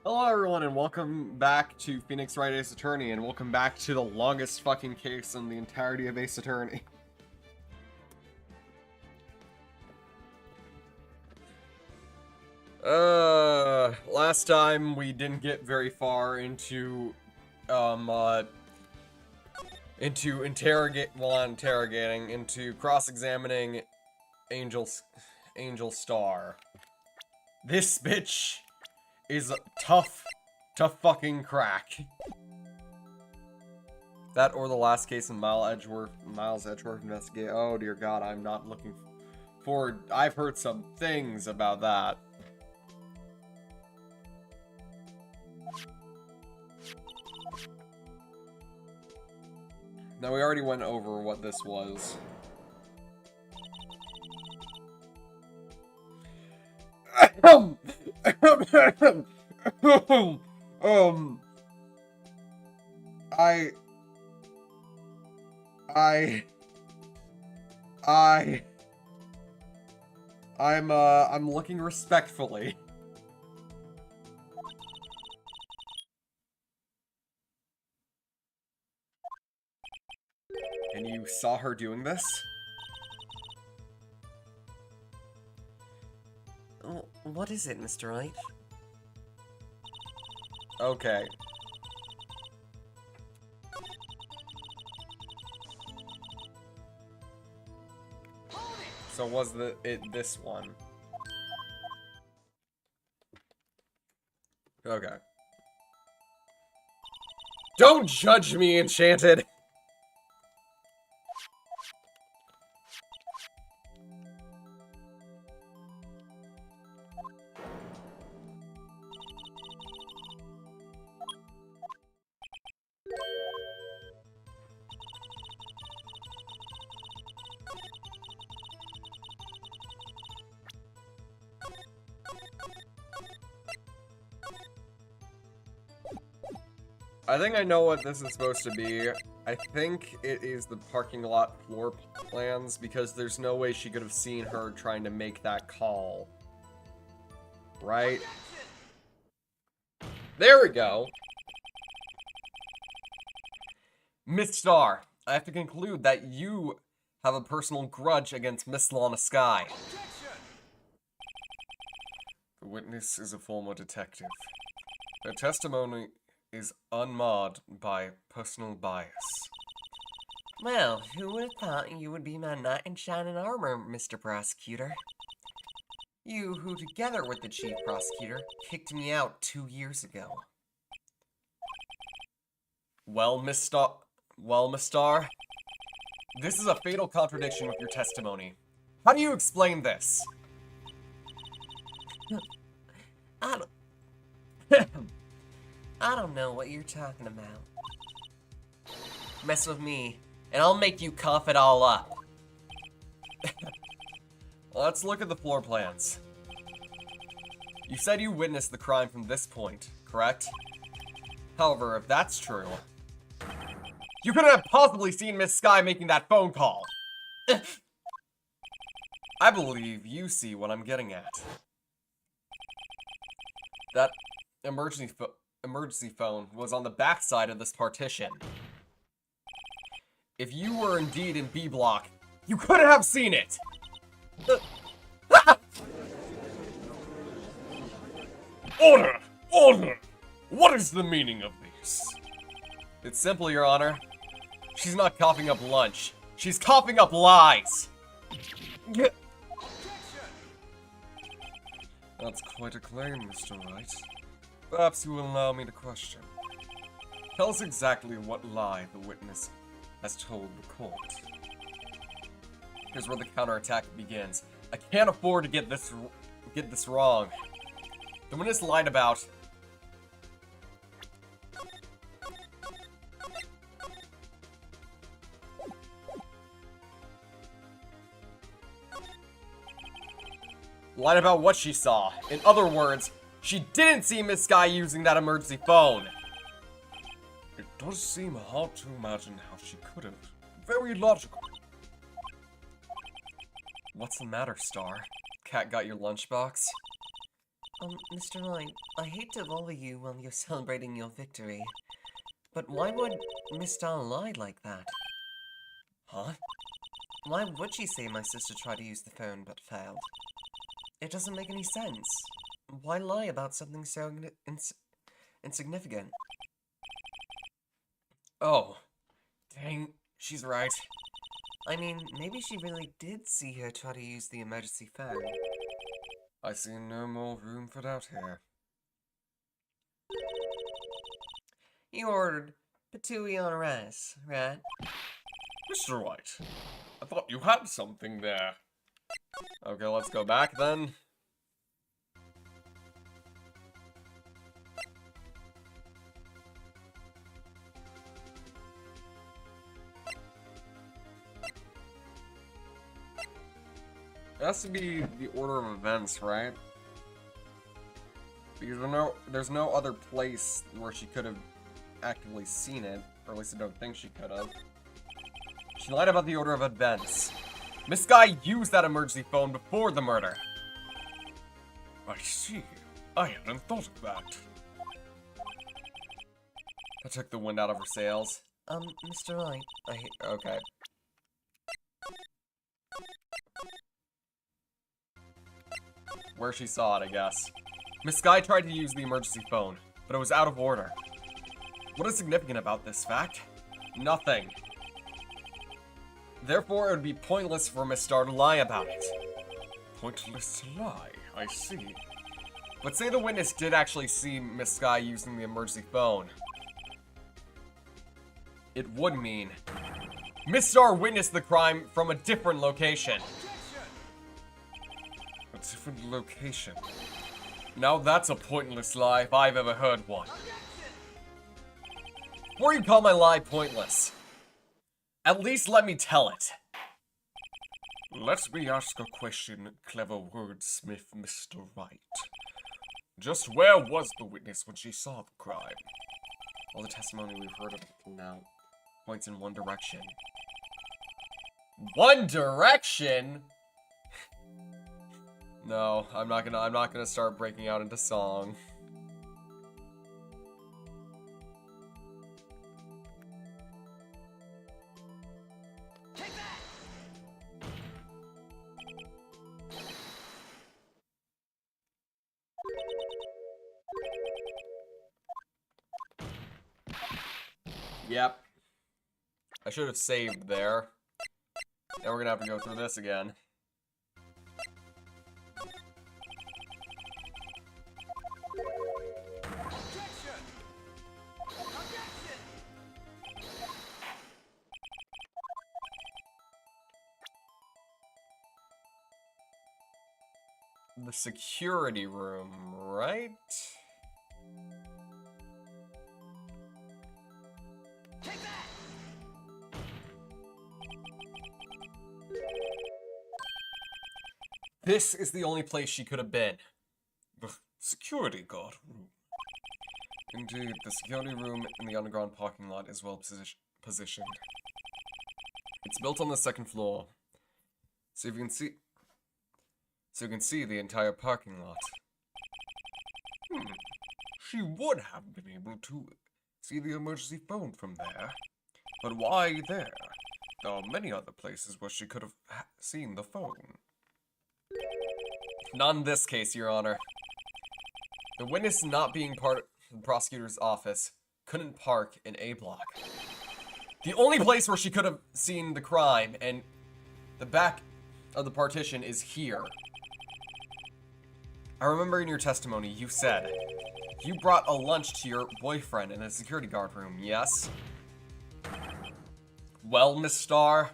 Hello everyone and welcome back to Phoenix Wright Ace Attorney, and welcome back to the longest fucking case in the entirety of Ace Attorney. Last time we didn't get very far into into cross-examining Angel Star. This bitch is tough to fucking crack. That or the last case in Miles Edgeworth investigate. Oh dear God, I'm not looking forward. I've heard some things about that. Now we already went over what this was. I'm looking respectfully. And you saw her doing this? What is it, Mr. Wright? Okay. So was it this one? Okay. Don't judge me, Enchanted! I think I know what this is supposed to be. I think it is the parking lot floor plans, because there's no way she could have seen her trying to make that call. Right? There we go! Miss Star, I have to conclude that you have a personal grudge against Miss Lana Sky. The witness is a former detective. Her testimony is unmarred by personal bias. Well, who would have thought you would be my knight in shining armor, Mr. Prosecutor? You who, together with the Chief Prosecutor, kicked me out 2 years ago. Well, Miss Star, this is a fatal contradiction with your testimony. How do you explain this? I don't know what you're talking about. Mess with me, and I'll make you cough it all up. Let's look at the floor plans. You said you witnessed the crime from this point, correct? However, if that's true, you couldn't have possibly seen Miss Sky making that phone call. I believe you see what I'm getting at. That emergency phone was on the backside of this partition. If you were indeed in B block, you could have seen it! Order! Order! What is the meaning of this? It's simple, Your Honor. She's not coughing up lunch. She's coughing up lies! That's quite a claim, Mr. Wright. Perhaps you will allow me to question. Tell us exactly what lie the witness has told the court. Here's where the counterattack begins. I can't afford to get this wrong. The witness lied about... Lied about what she saw. In other words, she didn't see Miss Sky using that emergency phone. It does seem hard to imagine how she could have. Very logical. What's the matter, Star? Cat got your lunchbox? Mr. Wright, I hate to bother you while you're celebrating your victory, but why would Miss Star lie like that? Huh? Why would she say my sister tried to use the phone but failed? It doesn't make any sense. Why lie about something so insignificant? Oh. Dang, she's right. I mean, maybe she really did see her try to use the emergency phone. I see no more room for doubt here. You ordered patooey on rice, right? Mr. White, I thought you had something there. Okay, let's go back then. It has to be the order of events, right? Because there's no other place where she could have actively seen it, or at least I don't think she could have. She lied about the order of events. Miss Sky used that emergency phone before the murder. I see. I hadn't thought of that. That took the wind out of her sails. Mr. Wright, Okay. Where she saw it, I guess. Miss Sky tried to use the emergency phone, but it was out of order. What is significant about this fact? Nothing. Therefore, it would be pointless for Miss Star to lie about it. Pointless to lie, I see. But say the witness did actually see Miss Sky using the emergency phone. It would mean Miss Star witnessed the crime from a different location. A different location? Now that's a pointless lie if I've ever heard one. Before you call my lie pointless, at least let me tell it. Let me ask a question, clever wordsmith Mr. Wright. Just where was the witness when she saw the crime? All the testimony we've heard of now points in one direction. One Direction? No, I'm not gonna start breaking out into song. Take that! Yep. I should have saved there. Now we're gonna have to go through this again. The security room, right? Take that! This is the only place she could have been. The security guard room. Indeed, the security room in the underground parking lot is well positioned. It's built on the second floor, so you can see the entire parking lot. She would have been able to see the emergency phone from there. But why there? There are many other places where she could have seen the phone. Not in this case, Your Honor. The witness not being part of the prosecutor's office couldn't park in A block. The only place where she could have seen the crime and the back of the partition is here. I remember in your testimony you said you brought a lunch to your boyfriend in the security guard room, yes? Well, Miss Starr?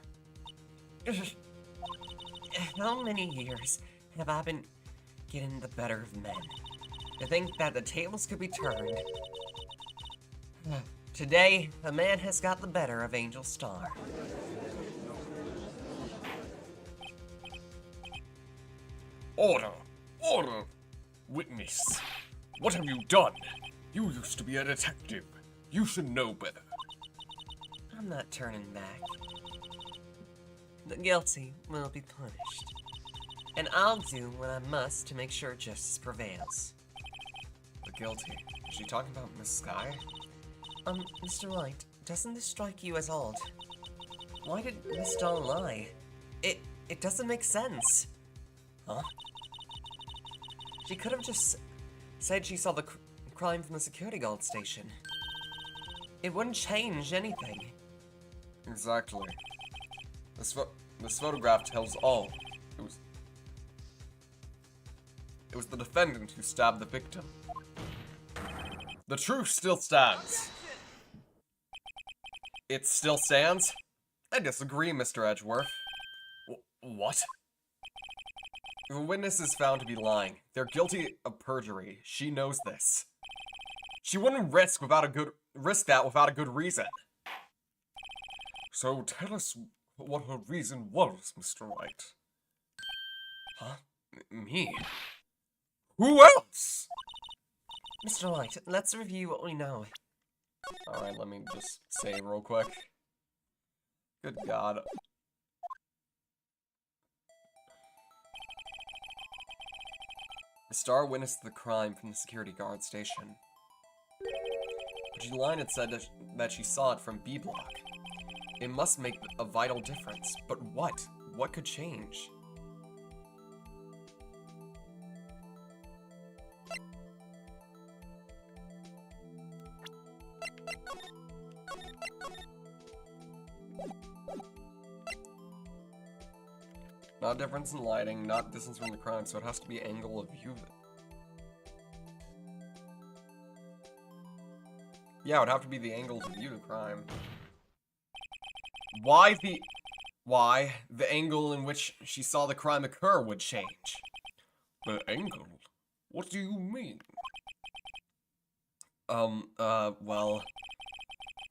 How many years have I been getting the better of men? To think that the tables could be turned. Today, a man has got the better of Angel Star. Order! Order! Witness, what have you done? You used to be a detective. You should know better. I'm not turning back. The guilty will be punished. And I'll do what I must to make sure justice prevails. The guilty? Is she talking about Miss Sky? Mr. Wright, doesn't this strike you as odd? Why did Miss Dahl lie? It doesn't make sense. Huh? She could have just said she saw the crime from the security guard station. It wouldn't change anything. Exactly. This photograph tells all. It was the defendant who stabbed the victim. The truth still stands. It still stands? I disagree, Mr. Edgeworth. What? If a witness is found to be lying, they're guilty of perjury. She knows this. She wouldn't risk that without a good reason. So tell us what her reason was, Mr. Wright. Huh? Me? Who else? Mr. Wright, let's review what we know. Alright, let me just save real quick. Good God. Star witnessed the crime from the security guard station. But she lied and said that she saw it from B block. It must make a vital difference. But what? What could change? Not difference in lighting, not distance from the crime, so it has to be angle of view. Yeah, it would have to be the angle to view the crime. Why the angle in which she saw the crime occur would change? The angle? What do you mean? Well,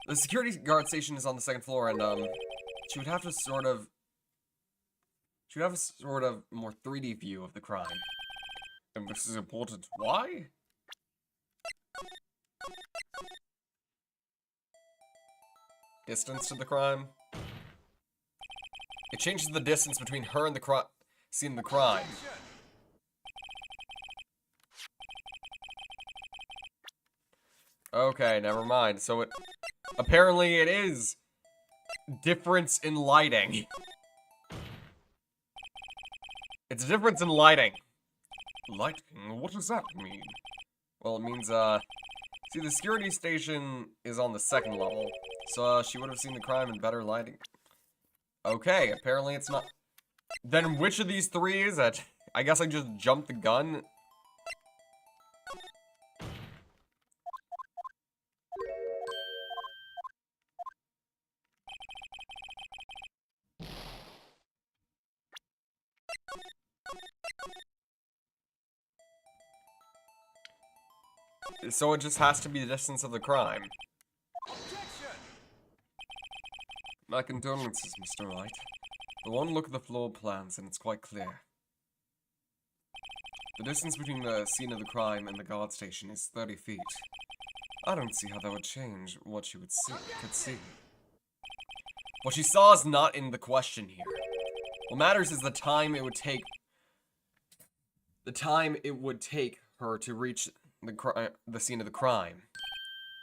the security guard station is on the second floor, and, she would have a sort of more 3D view of the crime. And this is important. Why? distance to the crime. It changes the distance between her and the scene of the crime. Okay, never mind. So apparently it is difference in lighting. It's a difference in lighting. Lighting? What does that mean? Well, it means, see, the security station is on the 2nd level, so, she would have seen the crime in better lighting. Okay, apparently it's not. Then which of these 3 is it? I guess I just jumped the gun. So it just has to be the distance of the crime. My condolences, Mr. Wright. But one look at the floor plans and it's quite clear. The distance between the scene of the crime and the guard station is 30 feet. I don't see how that would change what you could see. What she saw is not in the question here. What matters is the time it would take. The time it would take her to reach the scene of the crime.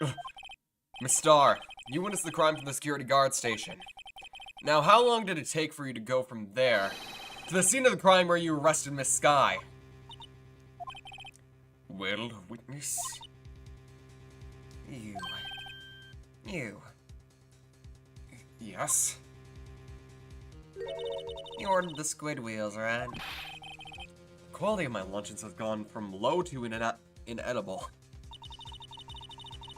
Ugh. Miss Starr, you witnessed the crime from the security guard station. Now, how long did it take for you to go from there to the scene of the crime where you arrested Miss Skye? Well, witness. You. Yes? You ordered the squid wheels, right? The quality of my luncheons has gone from low to inedible.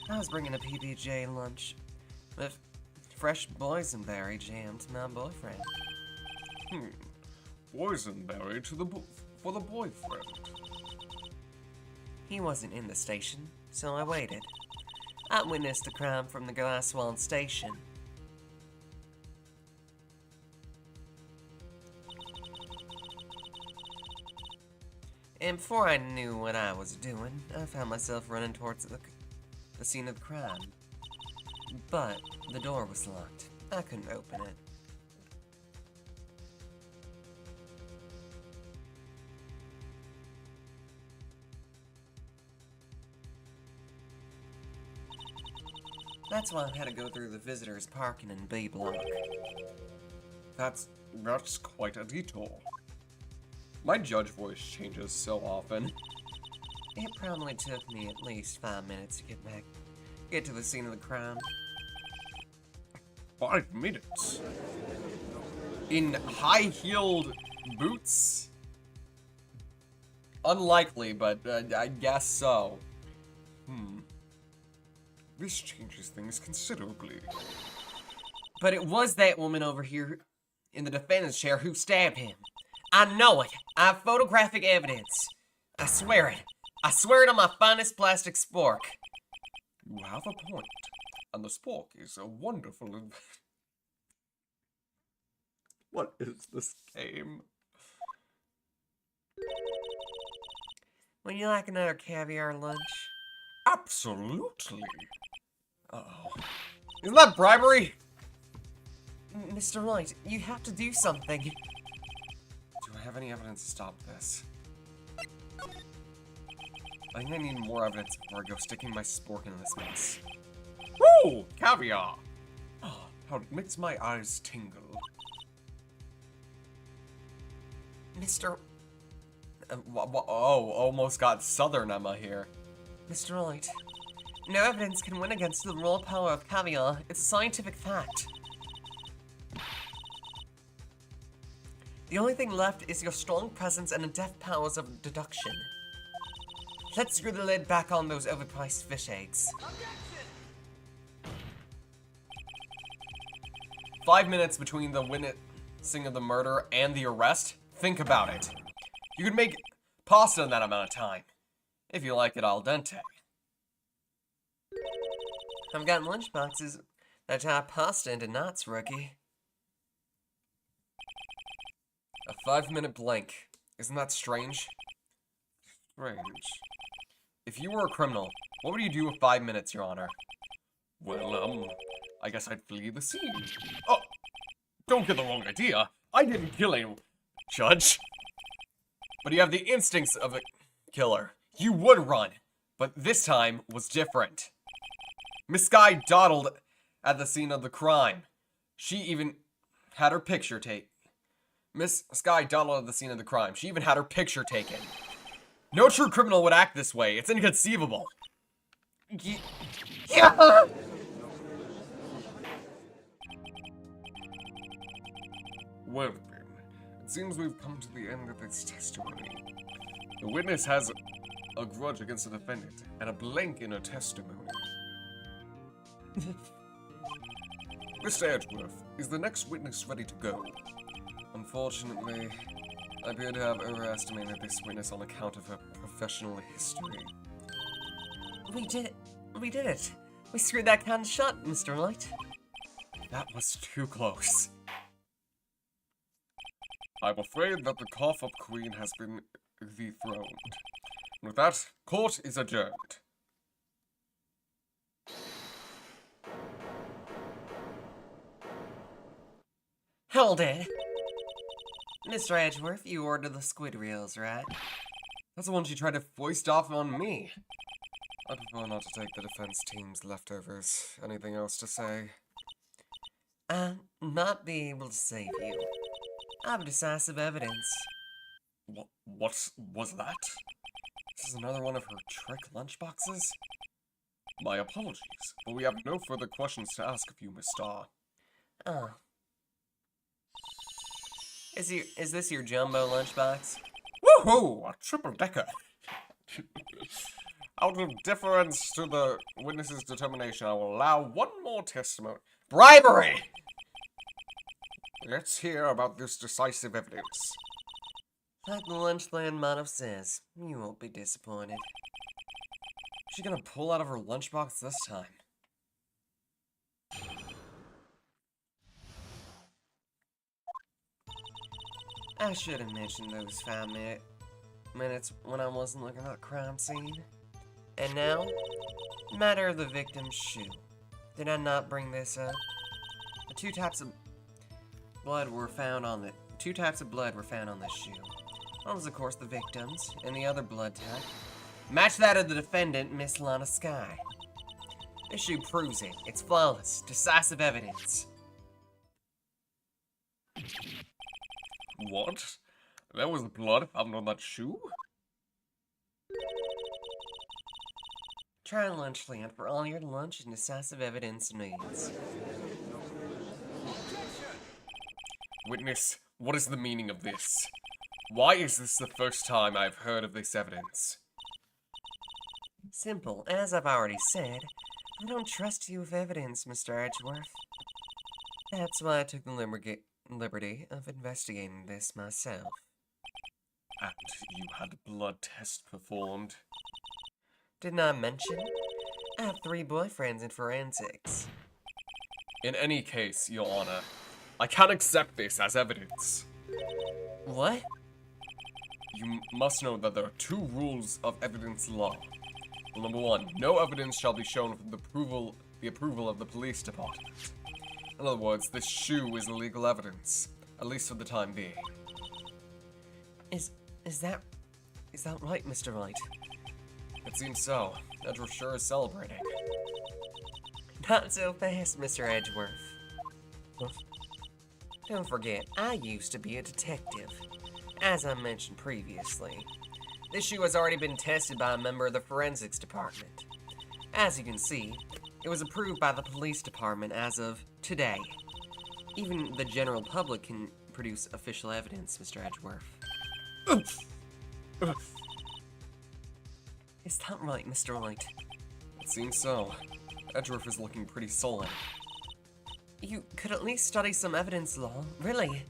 I was bringing a PBJ lunch with fresh boysenberry jam to my boyfriend. Boysenberry for the boyfriend. He wasn't in the station, so I waited. I witnessed the crime from the Glasswall station. And before I knew what I was doing, I found myself running towards the scene of the crime. But the door was locked. I couldn't open it. That's why I had to go through the visitors parking in B block. That's quite a detour. My judge voice changes so often. It probably took me at least 5 minutes to get to the scene of the crime. 5 minutes? In high-heeled boots? Unlikely, but I guess so. This changes things considerably. But it was that woman over here in the defendant's chair who stabbed him. I know it. I have photographic evidence. I swear it. I swear it on my finest plastic spork. You have a point. And the spork is a wonderful... What is this game? Would you like another caviar lunch? Absolutely. Uh-oh. Isn't that bribery? Mr. Wright, you have to do something. Do I have any evidence to stop this? I think I need more evidence before I go sticking my spork in this mess. Woo! Caviar! Oh, how it makes my eyes tingle. Mr. Oh, almost got Southern Emma here. Mr. Wright, no evidence can win against the raw power of caviar. It's a scientific fact. The only thing left is your strong presence and the deft powers of deduction. Let's screw the lid back on those overpriced fish eggs. 5 minutes between the witnessing of the murder and the arrest? Think about it. You could make pasta in that amount of time. If you like it al dente. I've got lunchboxes that tie pasta into knots, rookie. A 5-minute blank. Isn't that strange? Strange. If you were a criminal, what would you do with 5 minutes, Your Honor? Well, I guess I'd flee the scene. Oh, don't get the wrong idea. I didn't kill anyone, Judge. But you have the instincts of a killer. You would run, but this time was different. Miss Sky dawdled at the scene of the crime. She even had her picture taken. Miss Sky dawdled at the scene of the crime. She even had her picture taken. No true criminal would act this way. It's inconceivable. Yeah. Well then, it seems we've come to the end of this testimony. The witness has a grudge against the defendant and a blank in her testimony. Mr. Edgeworth, is the next witness ready to go? Unfortunately, I appear to have overestimated this witness on account of her professional history. We did it. We did it. We screwed that can shut, Mr. Wright. That was too close. I'm afraid that the cough-up queen has been dethroned. With that, court is adjourned. Hold it. Mr. Edgeworth, you ordered the squid reels, right? That's the one she tried to foist off on me. I prefer not to take the defense team's leftovers. Anything else to say? I'll not be able to save you. I have decisive evidence. What was that? This is another one of her trick lunchboxes? My apologies, but we have no further questions to ask of you, Miss Starr. Oh. Is this your jumbo lunchbox? Woohoo! A triple-decker! Out of deference to the witness's determination, I will allow one more testimony. Bribery! Let's hear about this decisive evidence. Like the Lunchland motto says, you won't be disappointed. What's she gonna pull out of her lunchbox this time? I should have mentioned those 5 minutes when I wasn't looking at the crime scene. And now, matter of the victim's shoe. Did I not bring this up? The two types of blood were found on this shoe. One was, of course, the victim's, and the other blood type matched that of the defendant, Miss Lana Sky. This shoe proves it. It's flawless, decisive evidence. What? There was blood found on that shoe? Try Lunchland for all your lunch and decisive evidence needs. Witness, what is the meaning of this? Why is this the first time I've heard of this evidence? Simple. As I've already said, I don't trust you with evidence, Mr. Edgeworth. That's why I took the liberty of investigating this myself. And you had a blood test performed? Didn't I mention? I have 3 boyfriends in forensics. In any case, Your Honor, I can't accept this as evidence. What? You must know that there are 2 rules of evidence law. Rule number 1, no evidence shall be shown with the approval of the police department. In other words, this shoe is illegal evidence, at least for the time being. Is that right, Mr. Wright? It seems so. Edgeworth sure is celebrating. Not so fast, Mr. Edgeworth. Don't forget, I used to be a detective. As I mentioned previously, this shoe has already been tested by a member of the forensics department. As you can see, it was approved by the police department as of today. Even the general public can produce official evidence, Mr. Edgeworth. Is that right, Mr. Wright? It seems so. Edgeworth is looking pretty sullen. You could at least study some evidence law, really.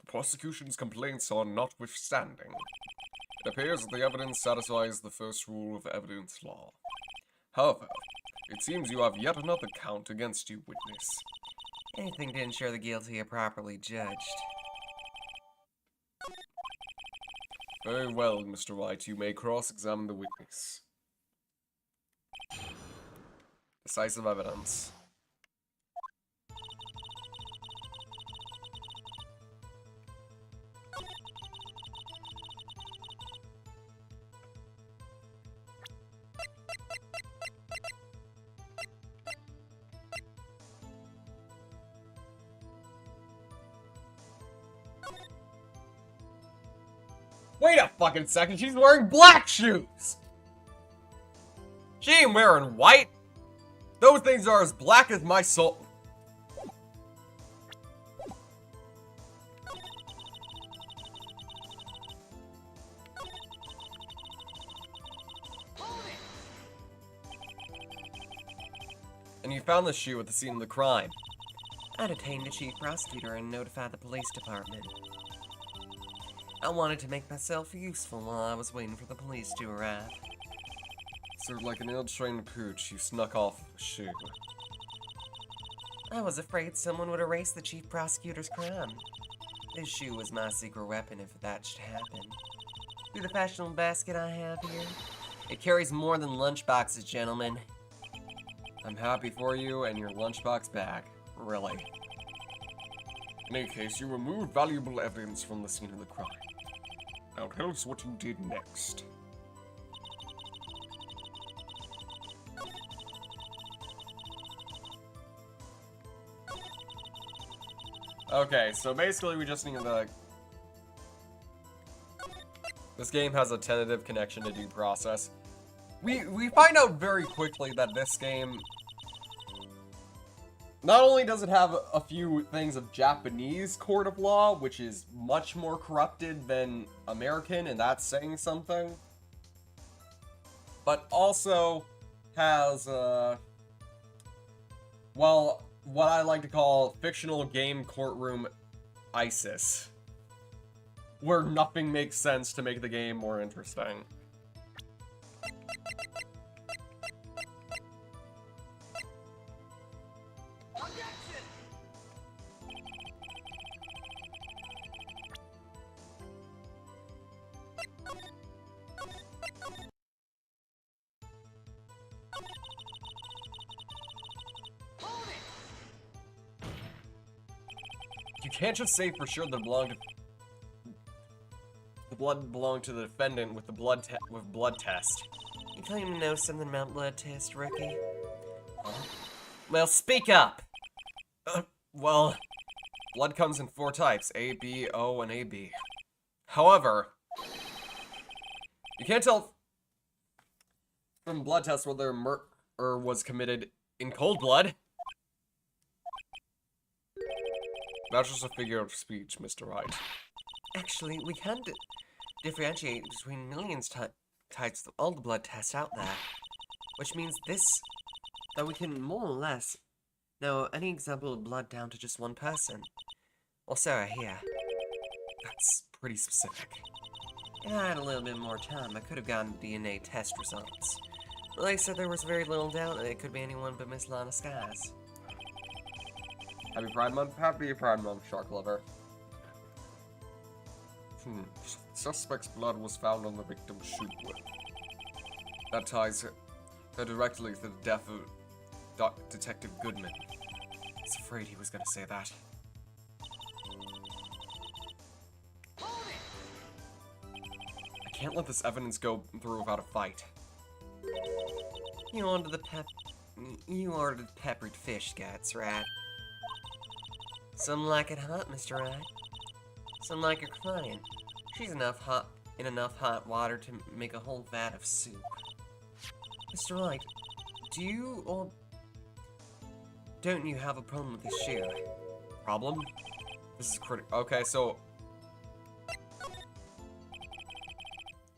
The prosecution's complaints are notwithstanding. It appears that the evidence satisfies the first rule of evidence law. However, it seems you have yet another count against you, witness. Anything to ensure the guilty are properly judged. Very well, Mr. Wright, you may cross-examine the witness. Decisive evidence. Wait a fucking second, she's wearing black shoes! She ain't wearing white! Those things are as black as my soul. And you found the shoe at the scene of the crime. I detained the chief prosecutor and notified the police department. I wanted to make myself useful while I was waiting for the police to arrive. Sort of like an ill-trained pooch, you snuck off with a shoe. I was afraid someone would erase the chief prosecutor's crime. This shoe was my secret weapon if that should happen. See the fashionable basket I have here? It carries more than lunchboxes, gentlemen. I'm happy for you and your lunchbox bag. Really. In any case, you removed valuable evidence from the scene of the crime. Now tell us what you did next. Okay, so basically we just need to... This game has a tentative connection to due process. We find out very quickly that this game... Not only does it have a few things of Japanese court of law, which is much more corrupted than American, and that's saying something, but also has, well, what I like to call fictional game courtroom ISIS, where nothing makes sense to make the game more interesting. You can't just say for sure that the blood belonged to the defendant with the blood test. You claim to know something about blood test, rookie? Well, speak up! Well, blood comes in 4 types, A, B, O, and AB. However, you can't tell from blood tests whether murder was committed in cold blood. That's just a figure of speech, Mr. Wright. Actually, we can differentiate between millions types of all the blood tests out there. Which means that we can more or less know any example of blood down to just one person. Or Sarah here. That's pretty specific. If I had a little bit more time, I could have gotten DNA test results. But they said there was very little doubt that it could be anyone but Miss Lana Skies. Happy Pride Month? Happy Pride Month, Shark Lover. Suspect's blood was found on the victim's shoe. That ties her directly to the death of Detective Goodman. I was afraid he was gonna say that. I can't let this evidence go through without a fight. You ordered peppered fish guts, right? Some like it hot, Mr. Wright. Some like her crying. She's in enough hot water to make a whole vat of soup. Mr. Wright, do you or don't you have a problem with this shoe? Problem? This is critical. Okay, so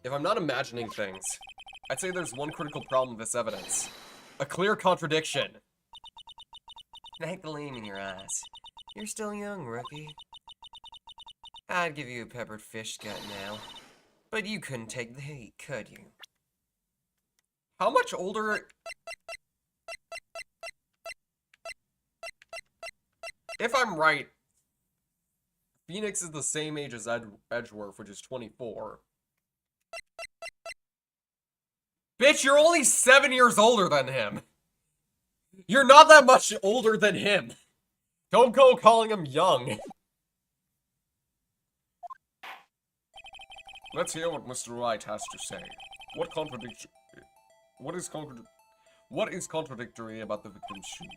if I'm not imagining things, I'd say there's one critical problem with this evidence. A clear contradiction. That gleam in your eyes. You're still young, rookie. I'd give you a peppered fish gut now. But you couldn't take the heat, could you? How much older... If I'm right, Phoenix is the same age as Edgeworth, which is 24. Bitch, you're only 7 years older than him! You're not that much older than him. Don't go calling him young. Let's hear what Mr. Wright has to say. What is contradictory about the victim's shoe?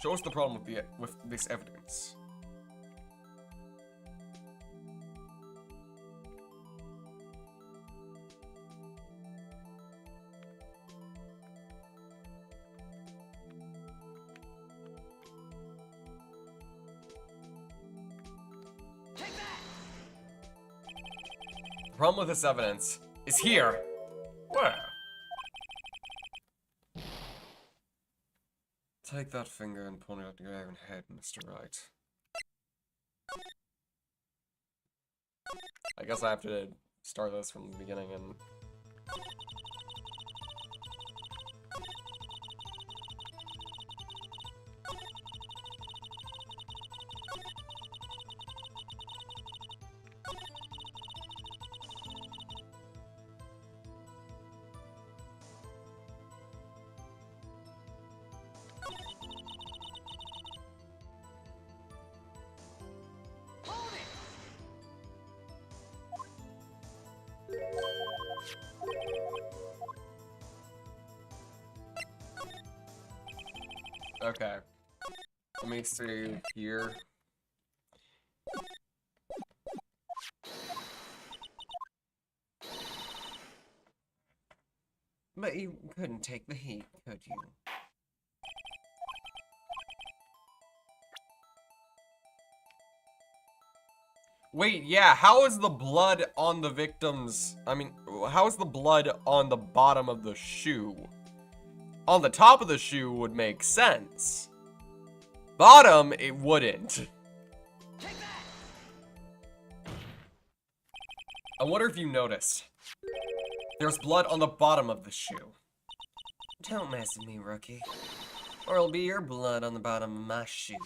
Show us the problem with this evidence. The problem with this evidence is here. Where? Take that finger and point it at your own head, Mr. Wright. I guess I have to start this from the beginning and... Okay. Let me see here. But you couldn't take the heat, could you? Wait, yeah, how is the blood on the victim's... how is the blood on the bottom of the shoe? On the top of the shoe would make sense. Bottom, it wouldn't. I wonder if you noticed. There's blood on the bottom of the shoe. Don't mess with me, rookie. Or it'll be your blood on the bottom of my shoe.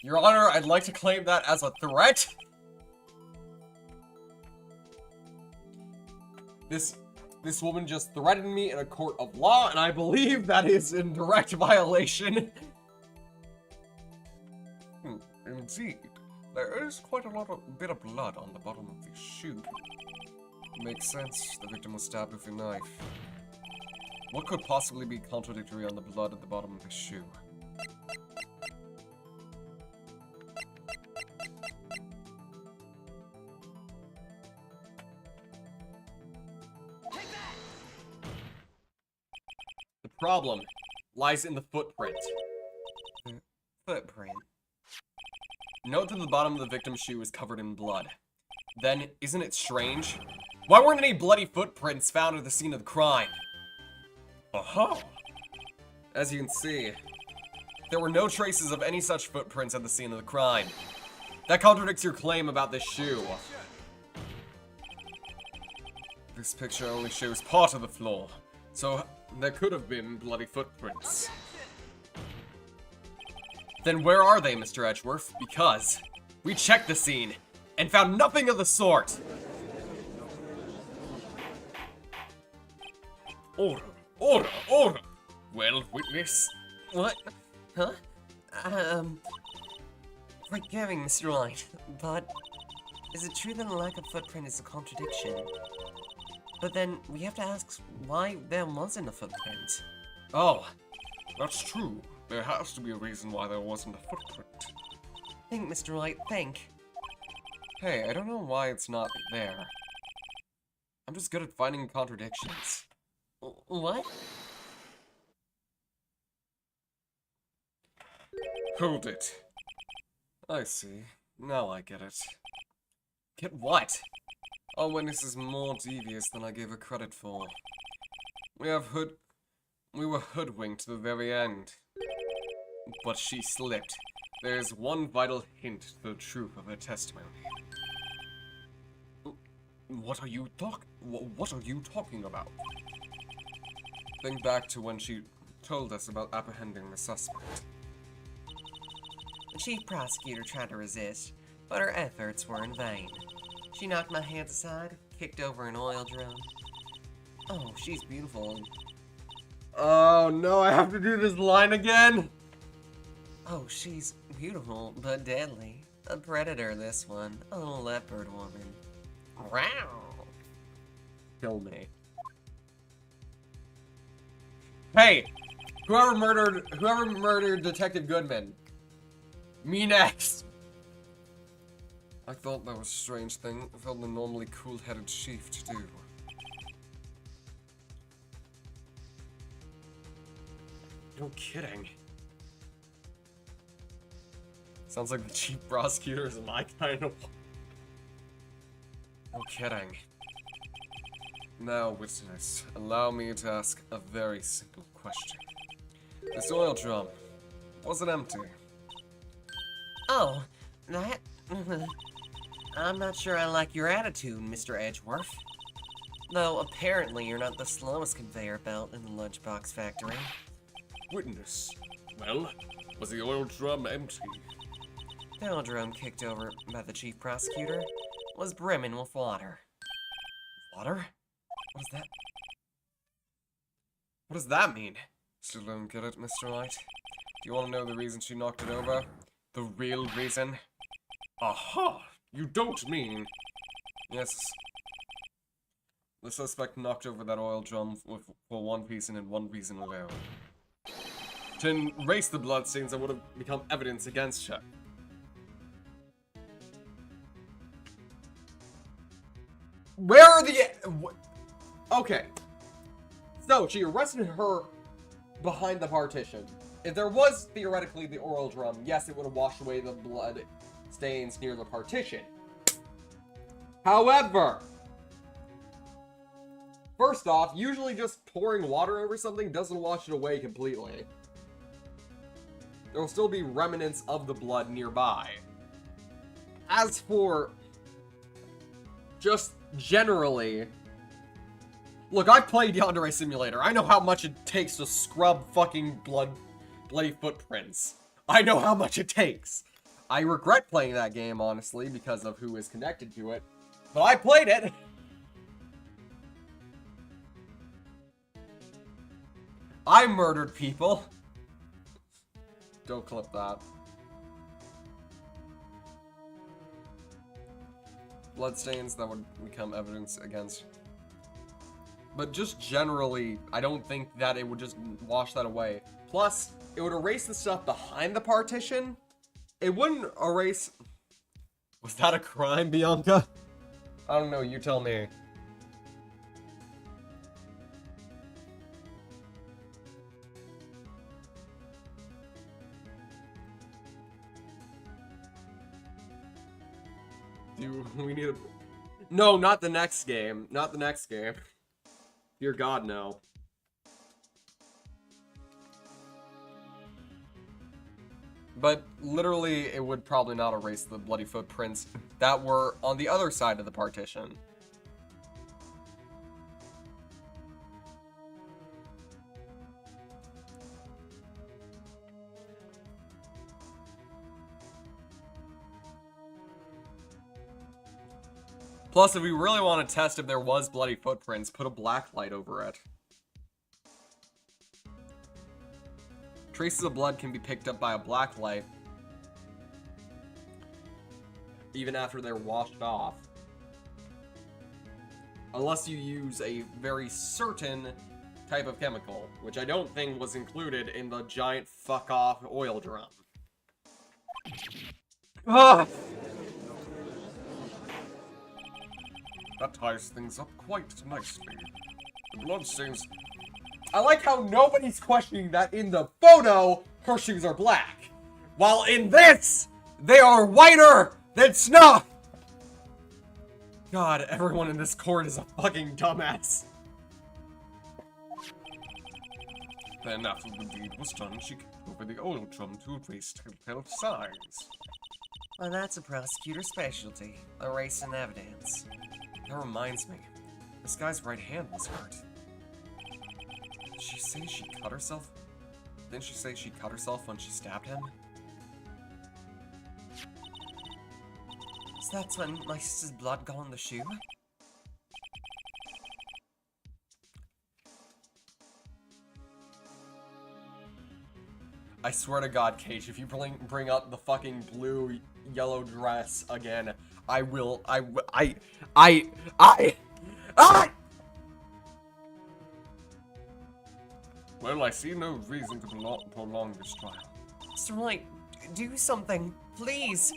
Your Honor, I'd like to claim that as a threat. This woman just threatened me in a court of law, and I believe that is in direct violation. Indeed. There is quite a bit of blood on the bottom of the shoe. Makes sense. The victim was stabbed with a knife. What could possibly be contradictory on the blood at the bottom of the shoe? The problem lies in the footprint. Footprint. Note that the bottom of the victim's shoe is covered in blood. Then, isn't it strange? Why weren't any bloody footprints found at the scene of the crime? Aha! As you can see, there were no traces of any such footprints at the scene of the crime. That contradicts your claim about this shoe. This picture only shows part of the floor, so there could have been bloody footprints. Then where are they, Mr. Edgeworth? Because we checked the scene and found nothing of the sort. Order, order, order. Well, witness. What? Huh? Forgiving, Mr. Wright, but is it true that a lack of footprint is a contradiction? But then we have to ask why there wasn't a footprint. Oh, that's true. There has to be a reason why there wasn't a footprint. Think, Mr. Wright, think. Hey, I don't know why it's not there. I'm just good at finding contradictions. What? Hold it. I see. Now I get it. Get what? Our witness is more devious than I gave her credit for. We were hoodwinked to the very end. But she slipped. There's one vital hint to the truth of her testimony. What are you talking about? Think back to when she told us about apprehending the suspect. The chief prosecutor tried to resist, but her efforts were in vain. She knocked my hands aside, kicked over an oil drum. Oh, she's beautiful. Oh no, I have to do this line again? Oh, she's beautiful, but deadly. A predator, this one. A little leopard woman. Wow. Kill me. Hey! Whoever murdered Detective Goodman. Me next! I thought that was a strange thing. I felt the normally cool-headed chief to do. No kidding. Sounds like the chief prosecutor is my kind of... No kidding. Now, witness, allow me to ask a very simple question. This oil drum, was it empty? Oh, that... I'm not sure I like your attitude, Mr. Edgeworth. Though, apparently you're not the slowest conveyor belt in the lunchbox factory. Witness, well, was the oil drum empty? The oil drum kicked over by the chief prosecutor was brimming with water. Water? What is that? What does that mean? Still don't get it, Mr. Wright. Do you want to know the reason she knocked it over? The real reason? Aha! You don't mean... Yes. The suspect knocked over that oil drum for one reason and one reason alone. To erase the bloodstains that would have become evidence against her. Where are the... Okay. So, she arrested her behind the partition. If there was, theoretically, the oil drum, yes, it would have washed away the blood stains near the partition. However, first off, usually just pouring water over something doesn't wash it away completely. There will still be remnants of the blood nearby. As for just generally, look, I've played Yandere Simulator. I know how much it takes to scrub fucking bloody footprints. I know how much it takes. I regret playing that game, honestly, because of who is connected to it. But I played it. I murdered people. Don't clip that. Bloodstains that would become evidence against. But just generally, I don't think that it would just wash that away. Plus, it would erase the stuff behind the partition. It wouldn't erase... Was that a crime, Bianca? I don't know, you tell me. We need a... No, not the next game. Not the next game. Dear God, no. But literally, it would probably not erase the bloody footprints that were on the other side of the partition. Plus, if we really want to test if there was bloody footprints, put a black light over it. Traces of blood can be picked up by a black light, even after they're washed off. Unless you use a very certain type of chemical, which I don't think was included in the giant fuck-off oil drum. Ah! That ties things up quite nicely. The bloodstains... I like how nobody's questioning that in the photo, her shoes are black. While in this, they are whiter than snuff! God, everyone in this court is a fucking dumbass. Then after the deed was done, she kicked over the oil drum to erase telltale signs. Well, that's a prosecutor's specialty, erasing evidence. That reminds me, this guy's right hand was hurt. Did she say she cut herself? Didn't she say she cut herself when she stabbed him? So that's when my sister's blood got on the shoe? I swear to God, Cage, if you bring up the fucking blue, yellow dress again, I will, Well, I see no reason to prolong this trial. Mr. Wright, do something, please.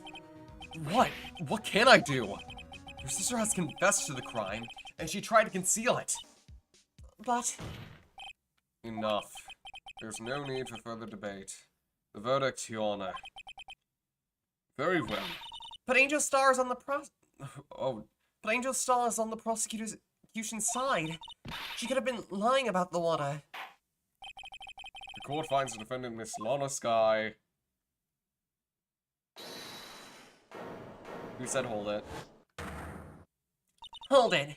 What? What can I do? Your sister has confessed to the crime, and she tried to conceal it. But... Enough. There's no need for further debate. The verdict, Your Honor. Very well. But Angel Star is on the But Angel Star is on the prosecution's side. She could have been lying about the water. The court finds the defendant, Miss Lana Sky. Who said hold it? Hold it.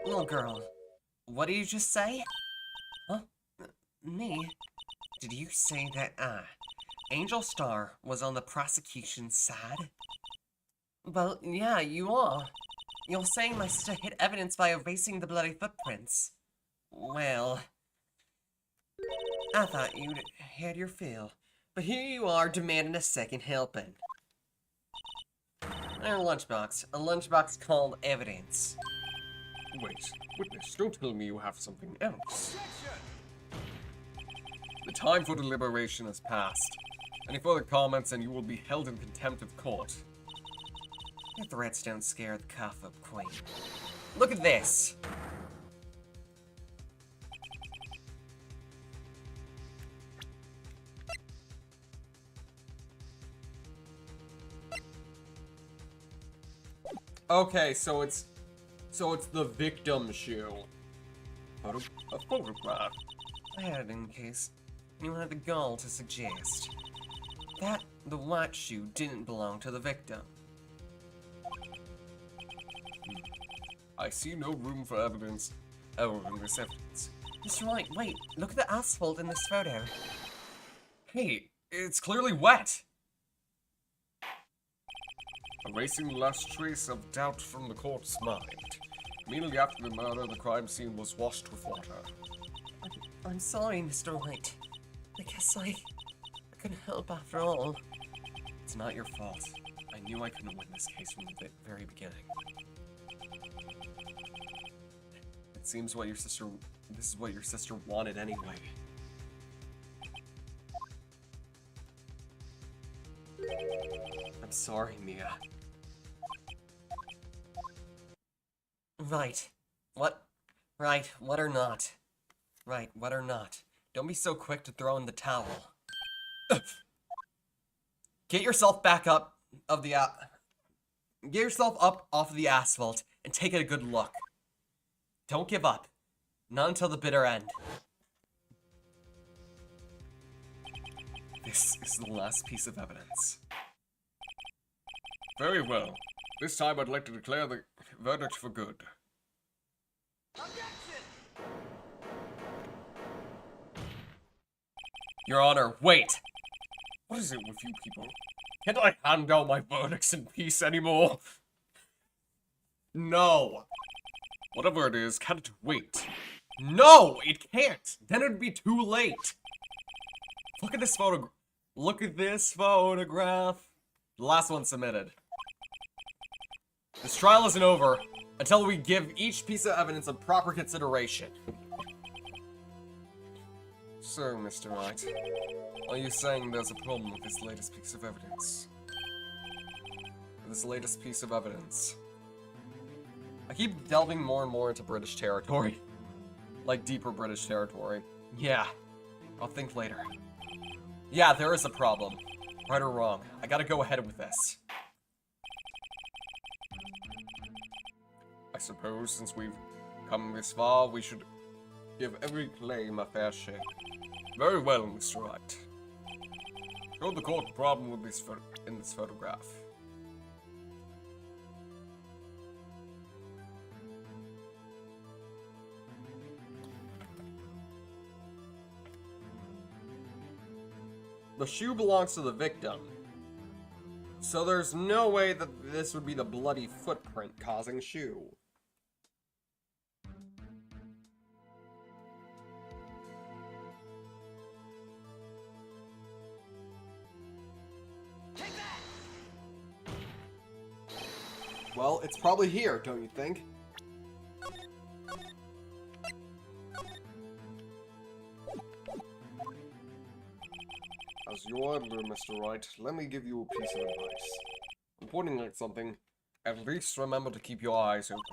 Little girl, what did you just say? Huh? Me? Did you say that, Angel Star was on the prosecution's side? Well, yeah, you are. You're saying my sister hid evidence by erasing the bloody footprints. Well, I thought you'd had your fill, but here you are demanding a second helping. A lunchbox called evidence. Wait, witness, don't tell me you have something else. The time for deliberation has passed. Any further comments and you will be held in contempt of court. Your threats don't scare the cuff up, Queen. Look at this! Okay, so it's the victim shoe. A photograph. I had it in case anyone had the gall to suggest that the white shoe didn't belong to the victim. I see no room for evidence in this evidence. Mr. Wright, wait, look at the asphalt in this photo. Hey, it's clearly wet. Erasing the last trace of doubt from the corpse's mind. Immediately after the murder, the crime scene was washed with water. I'm sorry, Mr. Wright. I guess I couldn't help after all. It's not your fault. I knew I couldn't win this case from the very beginning. It seems this is what your sister wanted anyway. I'm sorry, Mia. Right. What? Right, what or not? Right, what or not? Don't be so quick to throw in the towel. Get yourself back up of the Get yourself up off of the asphalt and take a good look. Don't give up. Not until the bitter end. This is the last piece of evidence. Very well. This time I'd like to declare the verdict for good. Your Honor, wait! What is it with you people? Can't I hand down my verdicts in peace anymore? No! Whatever it is, can't it wait? No! It can't! Then it'd be too late! Look at this photograph. Look at this photograph. The last one submitted. This trial isn't over until we give each piece of evidence a proper consideration. So, Mr. Wright, are you saying there's a problem with this latest piece of evidence? This latest piece of evidence. I keep delving more and more into British territory. Like deeper British territory. Yeah, I'll think later. Yeah, there is a problem. Right or wrong, I gotta go ahead with this. I suppose since we've come this far, we should give every claim a fair shake. Very well, Mr. Wright. Show the court the problem with this in this photograph. The shoe belongs to the victim. So there's no way that this would be the bloody footprint causing shoe. Well, it's probably here, don't you think? As your editor, Mr. Wright, let me give you a piece of advice. I'm pointing at something. At least remember to keep your eyes open.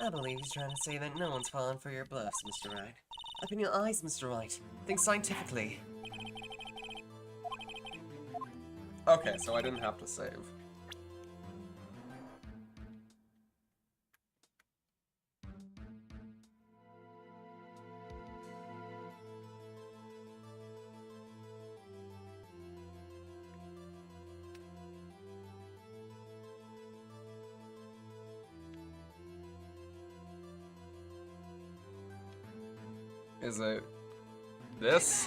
I believe he's trying to say that no one's fallen for your bluffs, Mr. Wright. Open your eyes, Mr. Wright. Think scientifically. Okay, so I didn't have to save. Is it this?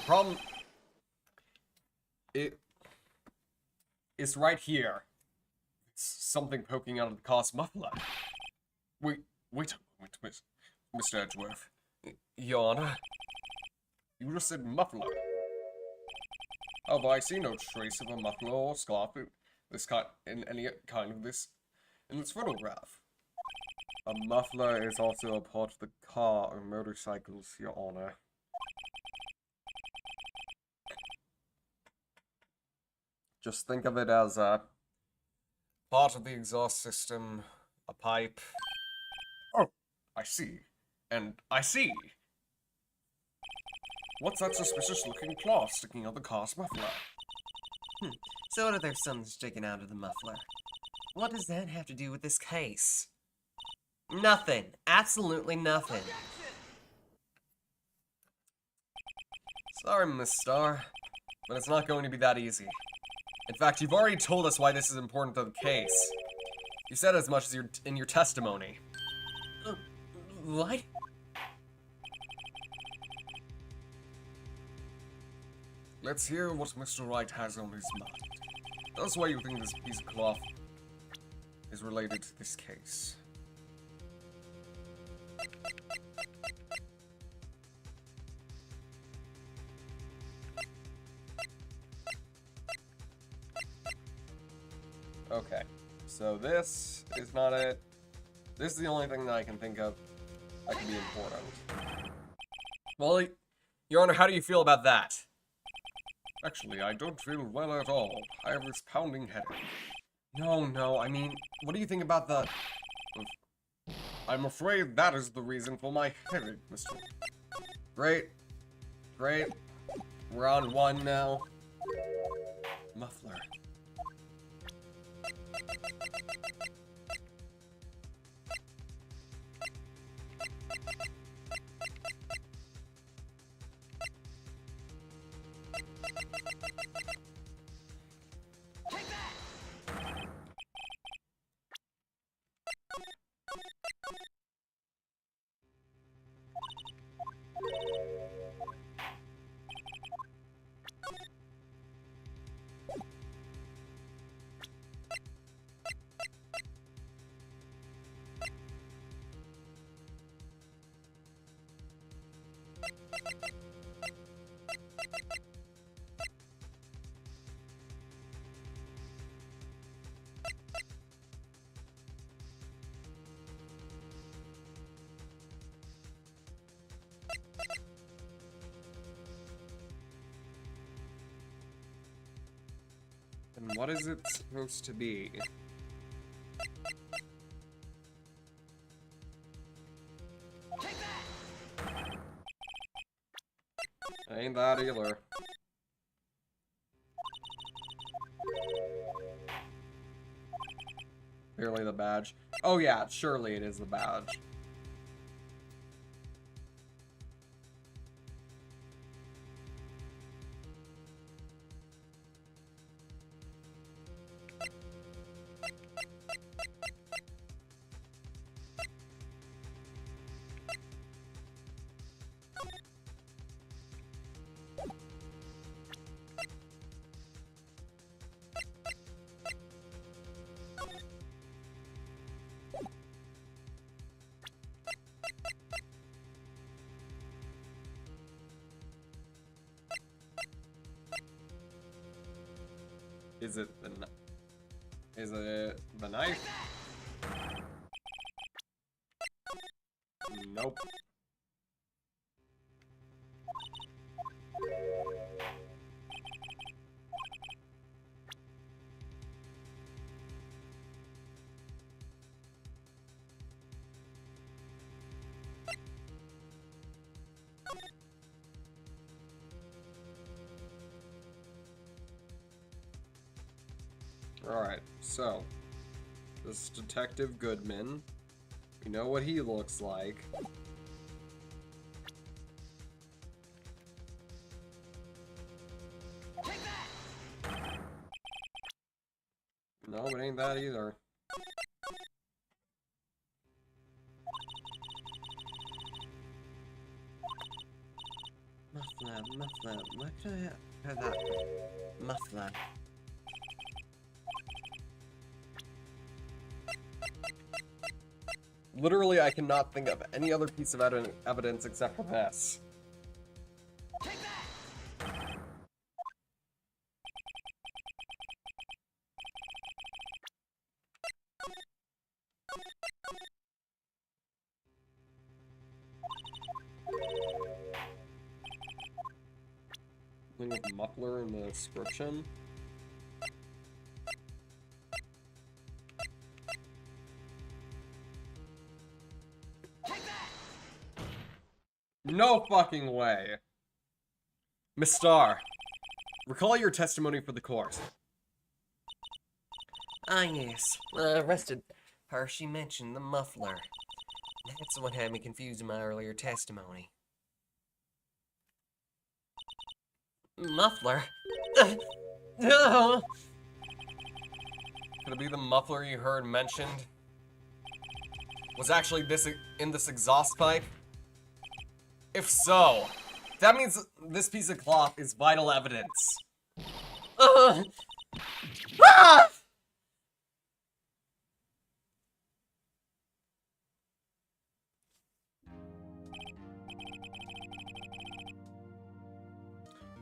Problem. It's right here. It's something poking out of the car's muffler. Wait a moment, Mr. Edgeworth. Your Honor. You just said muffler. However, I see no trace of a muffler or scarf in any kind of this in this photograph. A muffler is also a part of the car or motorcycles, Your Honor. Just think of it as a part of the exhaust system, a pipe. Oh, I see. And I see. What's that suspicious-looking claw sticking out the car's muffler? So what if there's something sticking out of the muffler? What does that have to do with this case? Nothing. Absolutely nothing. Sorry, Miss Starr, but it's not going to be that easy. In fact, you've already told us why this is important to the case. You said as much as in your testimony. What? Let's hear what Mr. Wright has on his mind. Tell us why you think this piece of cloth is related to this case. Okay, so this is not it. This is the only thing that I can think of that could be important. Well, Your Honor, how do you feel about that? Actually, I don't feel well at all. I have this pounding headache. No, I mean, what do you think about the... I'm afraid that is the reason for my headache, Mr. Great. We're on one now. Muffler. And what is it supposed to be? Ain't that either. Barely the badge. Oh yeah, surely it is the badge. Is it the Is it the knife? Nope. Alright, so this Detective Goodman. We know what he looks like. No, it ain't that either. Muffler. Where could I have that? Muffler. Literally, I cannot think of any other piece of evidence except for this. Something with muffler in the description. No fucking way. Miss Starr, recall your testimony for the court. Ah, yes. When I arrested her, she mentioned the muffler. That's what had me confused in my earlier testimony. Muffler? Could it be the muffler you heard mentioned was actually in this exhaust pipe? If so, that means this piece of cloth is vital evidence. Ah!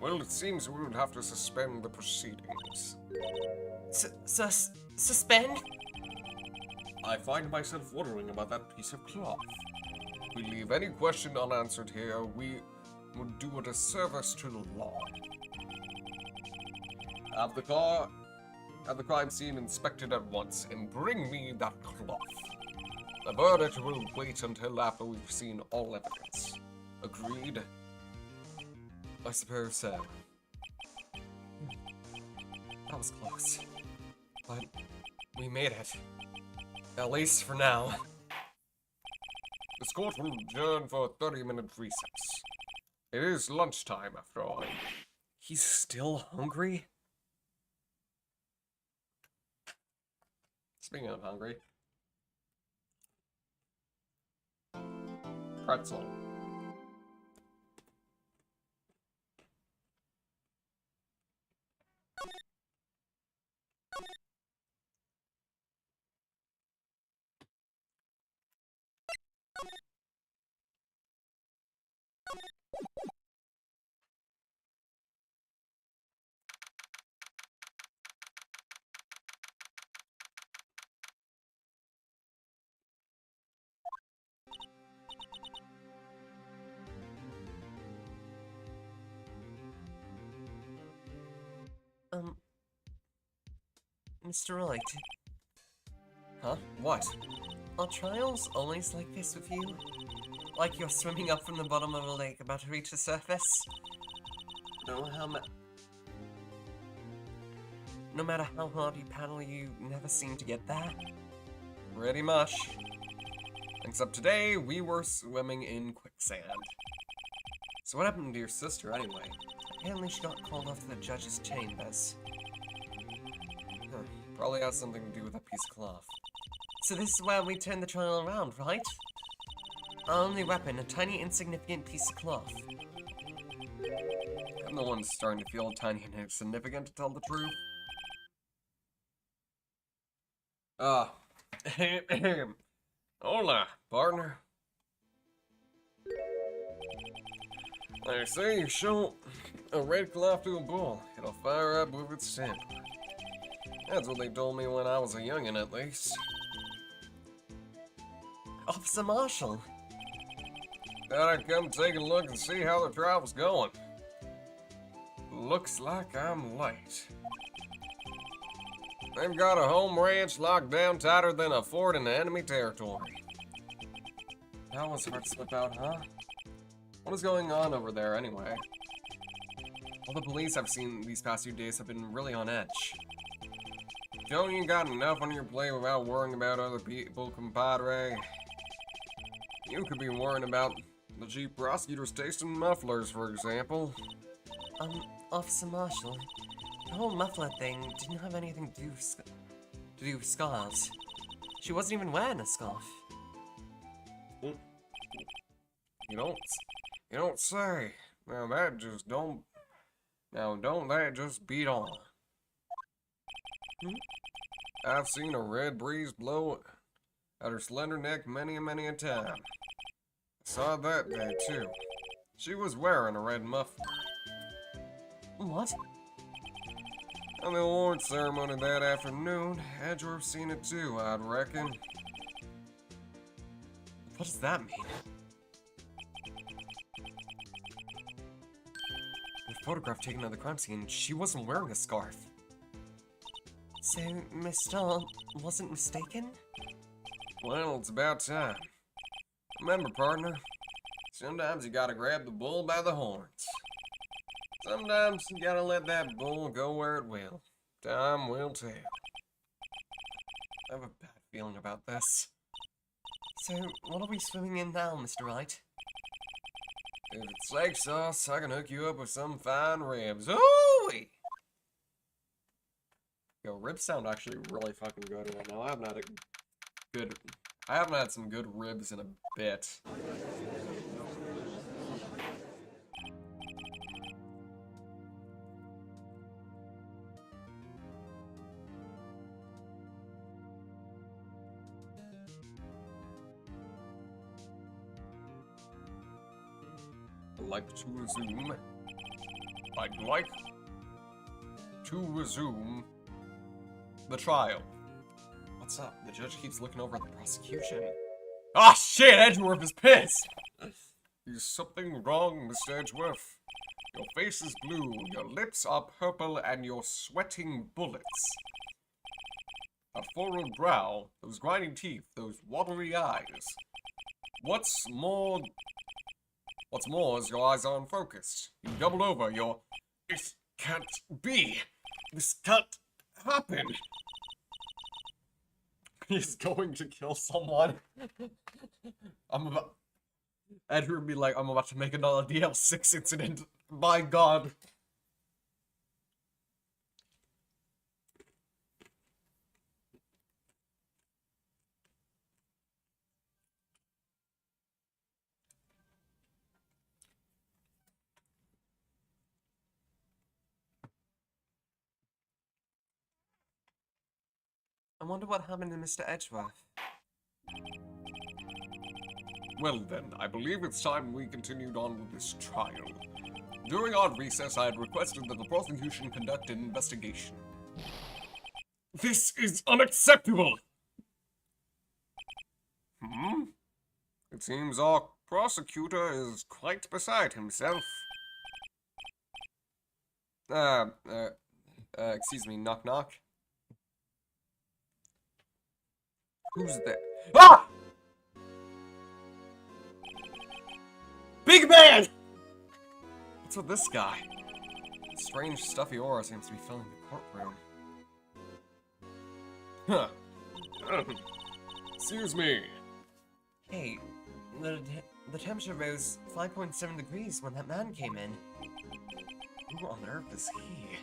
Well, it seems we would have to suspend the proceedings. Suspend? I find myself wondering about that piece of cloth. If we leave any question unanswered here, we would do a disservice to the law. Have the crime scene inspected at once, and bring me that cloth. The verdict will wait until after we've seen all evidence. Agreed? I suppose so. That was close. But we made it. At least for now. This court will adjourn for a 30-minute recess. It is lunchtime, after all. He's still hungry? Speaking of hungry. Pretzel. Mr. Wright, Huh? What? are trials always like this with you? Like you're swimming up from the bottom of a lake about to reach the surface? No, No matter how hard you paddle, you never seem to get there? Pretty much. Except today, we were swimming in quicksand. So what happened to your sister, anyway? Apparently she got called off to the judge's chambers. Huh. Probably has something to do with that piece of cloth. So this is where we turn the trial around, right? Our only weapon, a tiny insignificant piece of cloth. I'm the one starting to feel tiny and insignificant, to tell the truth. Hola, partner. They say you show a red cloth to a bull, it'll fire up with its scent. That's what they told me when I was a youngin', at least. Officer Marshall. Thought I'd come take a look and see how the trial's going. Looks like I'm late. They've got a home ranch locked down tighter than a fort in enemy territory. That was hard to slip out, huh? What is going on over there, anyway? All the police I've seen these past few days have been really on edge. Don't you got enough on your plate without worrying about other people, compadre? You could be worrying about the chief prosecutor's taste in mufflers, for example. Officer Marshall, the whole muffler thing didn't have anything to do with scarves. She wasn't even wearing a scarf. You don't say. Now that just don't. Now don't that just beat on? I've seen a red breeze blow at her slender neck many a time. I saw that day too. She was wearing a red muffler. What? On the award ceremony that afternoon, Edgeworth's seen it too, I'd reckon. What does that mean? The photograph taken of the crime scene, she wasn't wearing a scarf. So, Miss Starr wasn't mistaken? Well, it's about time. Remember, partner, sometimes you gotta grab the bull by the horns. Sometimes you gotta let that bull go where it will. Time will tell. I have a bad feeling about this. So, what are we swimming in now, Mr. Wright? If it's steak sauce, I can hook you up with some fine ribs. Ooh-wee! Yo, ribs sound actually really fucking good right now. I haven't had some good ribs in a bit. Like to resume. I'd like to resume the trial. What's up? The judge keeps looking over at the prosecution. Ah, shit! Edgeworth is pissed! Is something wrong, Mr. Edgeworth? Your face is blue, your lips are purple, and you're sweating bullets. That furrowed brow, those grinding teeth, those watery eyes. What's more is your eyes are unfocused. You doubled over, This can't be! This can't happen! He's going to kill someone. Edward would be like, I'm about to make another DL6 incident. My god. I wonder what happened to Mr. Edgeworth. Well then, I believe it's time we continued on with this trial. During our recess, I had requested that the prosecution conduct an investigation. This is unacceptable! It seems our prosecutor is quite beside himself. Excuse me, knock knock. Who's that? Ah! Big man! What's with this guy? Strange stuffy aura seems to be filling the courtroom. Huh. Excuse me. Hey, the temperature rose 5.7 degrees when that man came in. Who on earth is he?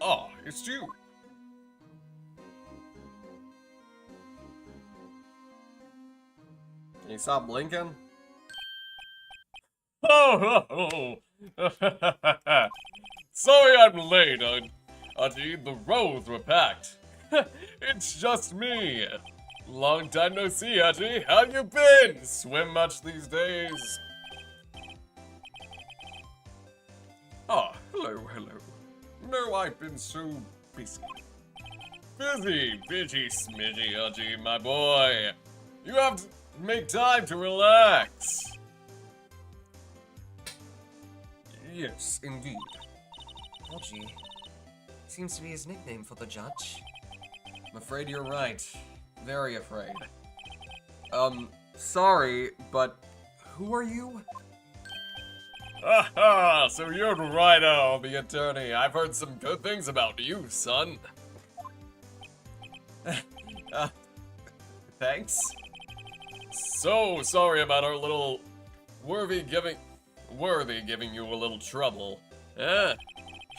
Ah, it's you. Can you stop blinking? Oh! Sorry I'm late, Auntie. The roads were packed. It's just me. Long time no see, Auntie. How you been? Swim much these days? Ah, hello. No, I've been so busy. Busy, smidgy, Udgy, my boy. You have to make time to relax. Yes, indeed. Pudgy. Seems to be his nickname for the judge. I'm afraid you're right. Very afraid. Sorry, but who are you? Aha! So you're Rhino, the attorney. I've heard some good things about you, son. Thanks. So sorry about our little Worthy giving you a little trouble.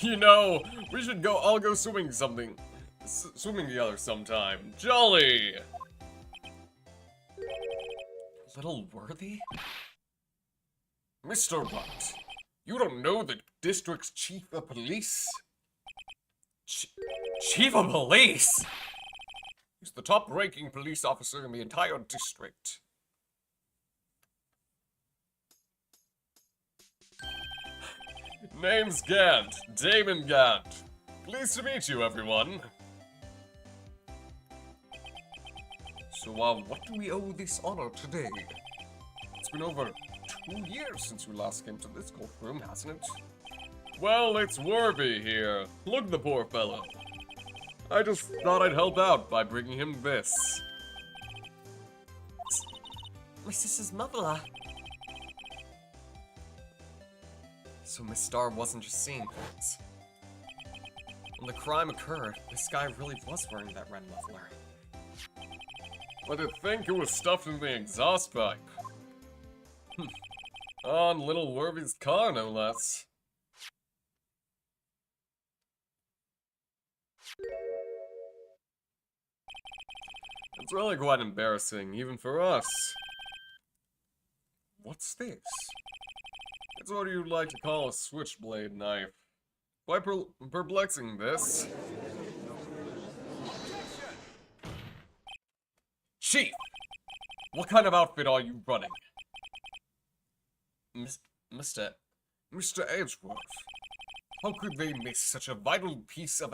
You know, we should all go swimming swimming together sometime. Jolly! Little Worthy? Mr. Wright, you don't know the district's chief of police? Chief of Police? He's the top-ranking police officer in the entire district. Name's Gant, Damon Gant. Pleased to meet you, everyone. So, what do we owe this honor today? It's been over 2 years since we last came to this courtroom, hasn't it? Well, it's Worby here. Look at the poor fellow. I just thought I'd help out by bringing him this. My sister's muffler. So Miss Star wasn't just seeing things. When the crime occurred, this guy really was wearing that red muffler. But to think it was stuffed in the exhaust pipe. On little Worby's car, no less. It's really quite embarrassing, even for us. What's this? It's what you'd like to call a switchblade knife. Quite perplexing, this. Chief! What kind of outfit are you running? Mr. Edgeworth. How could they miss such a vital piece of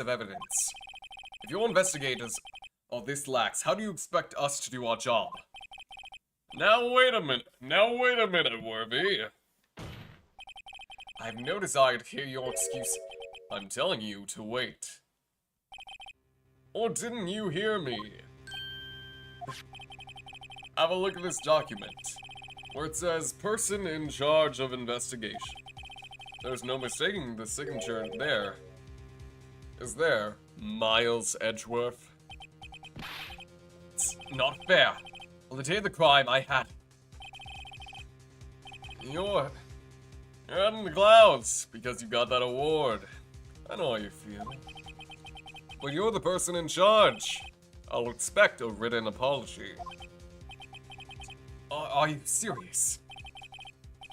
evidence? If your investigators are this lax, how do you expect us to do our job? Now wait a minute, Worby. I have no desire to hear your excuse. I'm telling you to wait. Or didn't you hear me? Have a look at this document, where it says, person in charge of investigation. There's no mistaking the signature there. Is there, Miles Edgeworth? It's not fair. On the day of the crime, I had... You're in the clouds, because you got that award. I know how you feel. But you're the person in charge. I'll expect a written apology. Are you serious?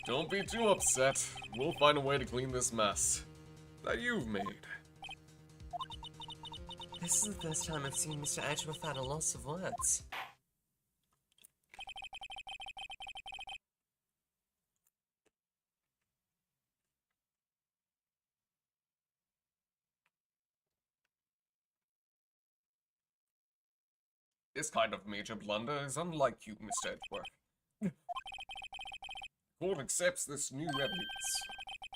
Don't be too upset. We'll find a way to clean this mess that you've made. This is the first time I've seen Mr. Edgeworth at a loss of words. This kind of major blunder is unlike you, Mr. Edgeworth. The court accepts this new evidence,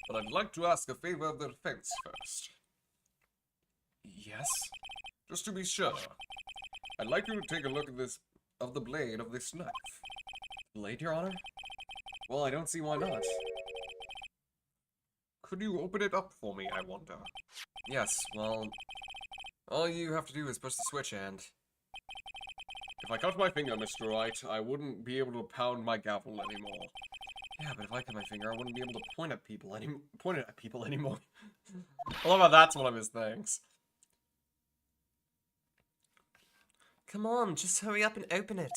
but I'd like to ask a favor of the defense first. Yes? Just to be sure, I'd like you to take a look at the blade of this knife. Blade, Your Honor? Well, I don't see why not. Could you open it up for me, I wonder? Yes, well, all you have to do is push the switch and... If I cut my finger, Mr. Wright, I wouldn't be able to pound my gavel anymore. Yeah, but if I cut my finger, I wouldn't be able to point at people anymore. I love how that's one of his things. Come on, just hurry up and open it.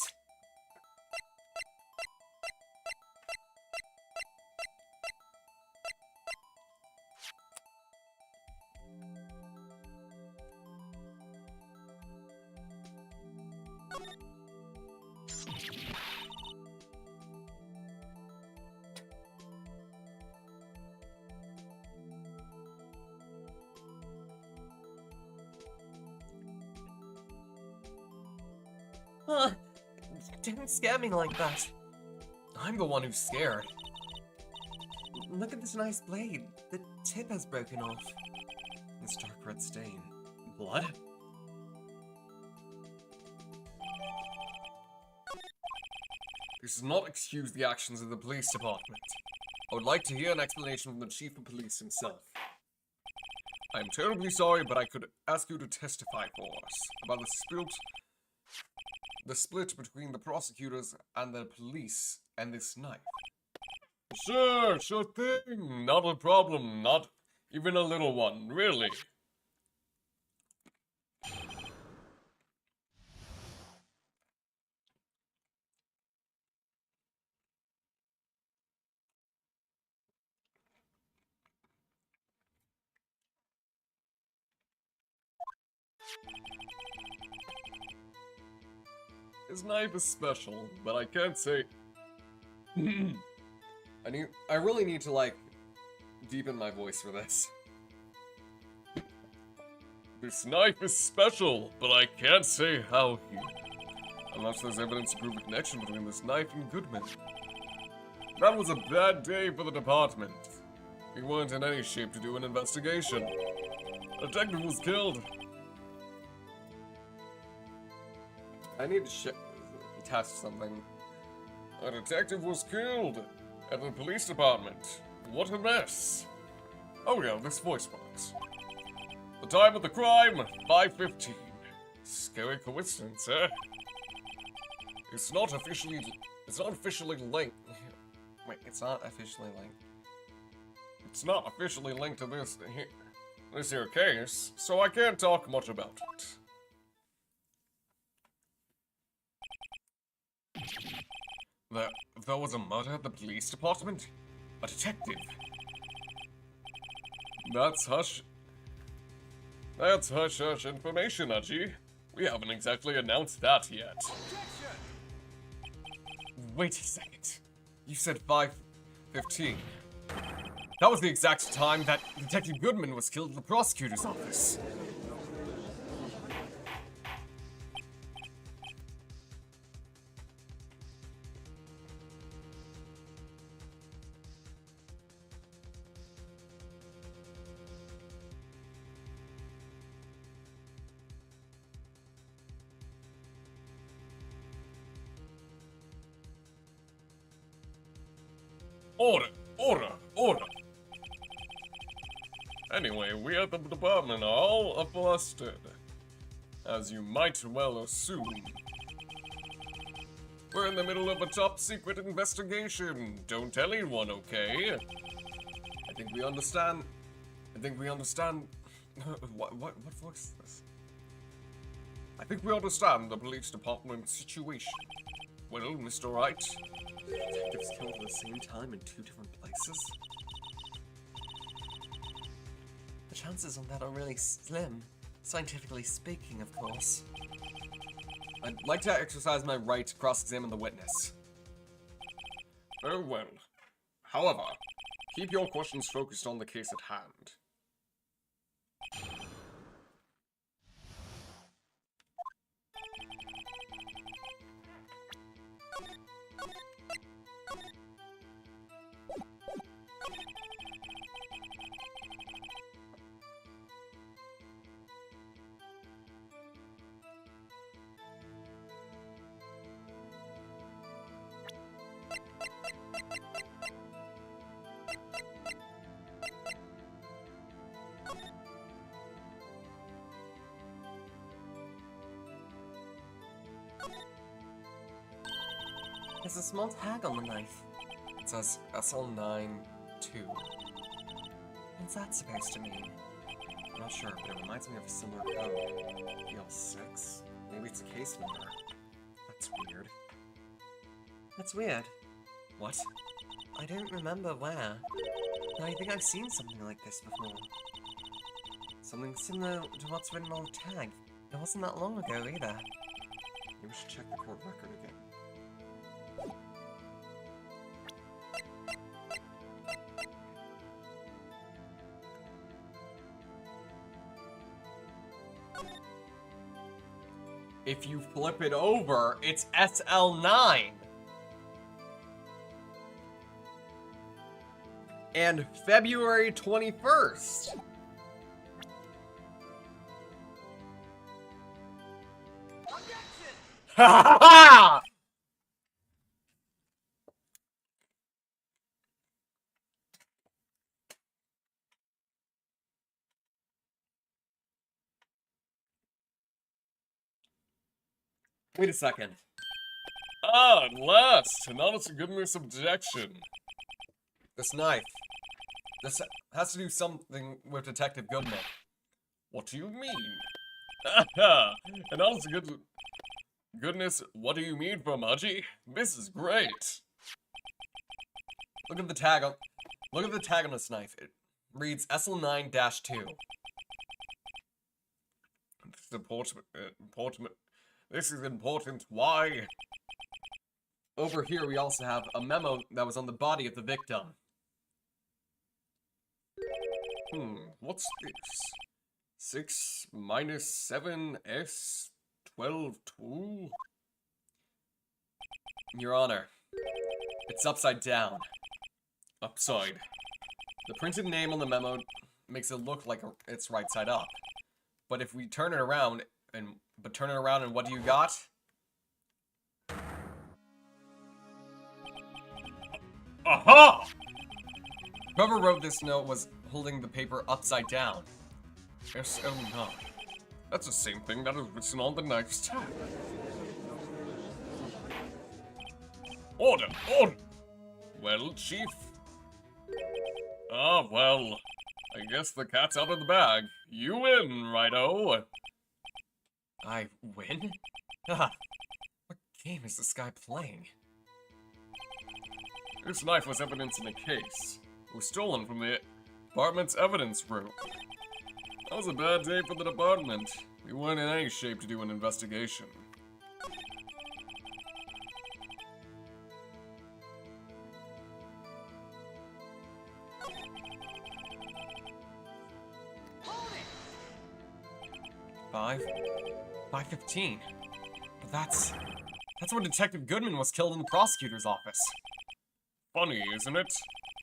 Ah, don't scare me like that. I'm the one who's scared. Look at this nice blade. The tip has broken off. This dark red stain. Blood? This does not excuse the actions of the police department. I would like to hear an explanation from the chief of police himself. I am terribly sorry, but I could ask you to testify for us about the split between the prosecutors and the police and this knife. Sure thing. Not a problem. Not even a little one, really. His knife is special, but I can't say. I really need to, like, deepen my voice for this. This knife is special, but I can't say how he... Unless there's evidence to prove a connection between this knife and Goodman. That was a bad day for the department. We weren't in any shape to do an investigation. A detective was killed. I need to test something. A detective was killed at the police department. What a mess. Oh yeah, this voice box. The time of the crime, 5:15. Scary coincidence, eh? It's not officially linked. Wait, it's not officially linked. It's not officially linked to this here case, so I can't talk much about it. There was a murder at the police department? A detective? That's hush information, Aji. We haven't exactly announced that yet. Wait a second. You said 5:15. That was the exact time that Detective Goodman was killed in the prosecutor's office. Order! Anyway, we at the department are all flustered, as you might well assume. We're in the middle of a top secret investigation. Don't tell anyone, okay? I think we understand. What voice is this? I think we understand the police department situation. Well, Mr. Wright, detectives killed at the same time in 2 different places? The chances on that are really slim. Scientifically speaking, of course. I'd like to exercise my right to cross-examine the witness. Very well. However, keep your questions focused on the case at hand. There's a small tag on the knife. It says SL92. What's that supposed to mean? I'm not sure, but it reminds me of a similar code. EL6? Maybe it's a case number. That's weird. That's weird. What? I don't remember where. But I think I've seen something like this before. Something similar to what's written on the tag. It wasn't that long ago either. Maybe we should check the court record again. if you flip it over, it's SL9. And February 21st. Ha ha ha! Wait a second. Ah, at last! An honest to goodness objection. This knife. This has to do something with Detective Goodman. What do you mean? Aha! An honest to goodness, what do you mean from Haji? This is great. Look at the tag on this knife. It reads SL9-2. This is important. This is important. Why? Over here, we also have a memo that was on the body of the victim. What's this? 6 minus 7 S 12-2? Your Honor, it's upside down. Upside. The printed name on the memo makes it look like it's right side up. But if we turn it around, and what do you got? Aha! Whoever wrote this note was holding the paper upside down. SL9. That's the same thing that is written on the knife's tag. Order! Order! Well, Chief? Ah, well. I guess the cat's out of the bag. You win, righto. I win? Haha. What game is this guy playing? This knife was evidence in a case. It was stolen from the department's evidence room. That was a bad day for the department. We weren't in any shape to do an investigation. Five? 5:15. But that's when Detective Goodman was killed in the prosecutor's office. Funny, isn't it?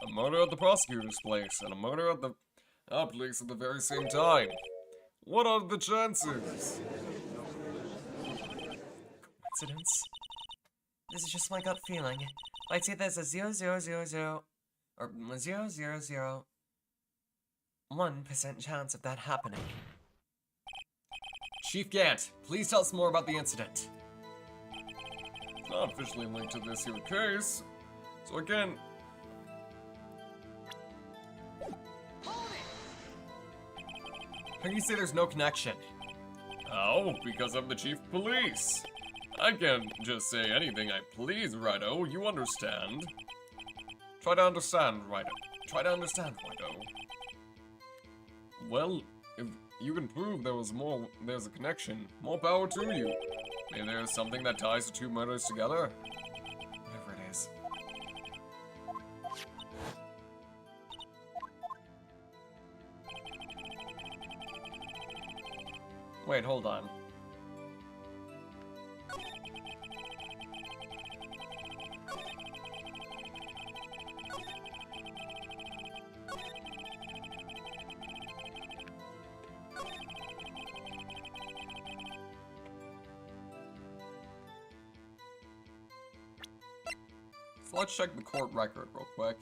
A murder at the prosecutor's place and a murder at our place at the very same time. What are the chances? Coincidence? This is just my gut feeling. I'd say there's a 0.000 or 0.001% chance of that happening. Chief Gant, please tell us more about the incident. It's not officially linked to this here case, so again... How can you say there's no connection? Oh, because I'm the chief of police. I can't just say anything I please, righto. You understand? Try to understand, righto. Try to understand, righto. Well, if you can prove there's a connection, more power to you. Maybe there's something that ties the two murders together. Whatever it is. Wait, hold on. So let's check the court record real quick.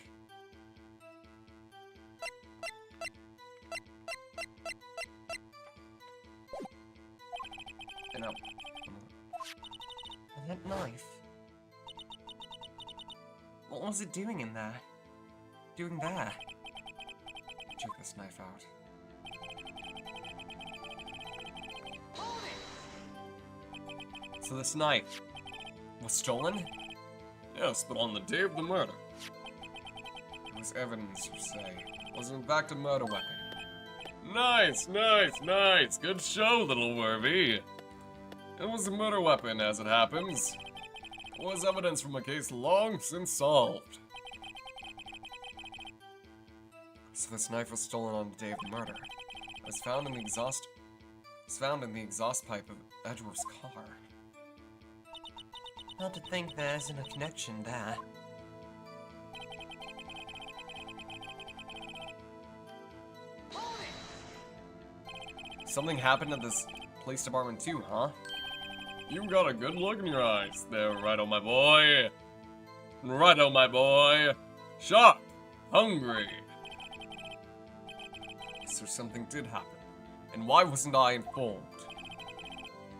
And that knife? What was it doing in there? Doing there? Check this knife out. So this knife was stolen? Yes, but on the day of the murder. It was evidence, you say. It was in fact a murder weapon. Nice, nice, nice! Good show, little Worthy. It was a murder weapon, as it happens. It was evidence from a case long since solved. So this knife was stolen on the day of the murder. It was found in the exhaust was found in the exhaust pipe of Edgeworth's car. Not to think there isn't a connection there. Something happened at this police department too, huh? You got a good look in your eyes there, Righto, my boy. Righto, my boy. Sharp. Hungry. So something did happen. And why wasn't I informed?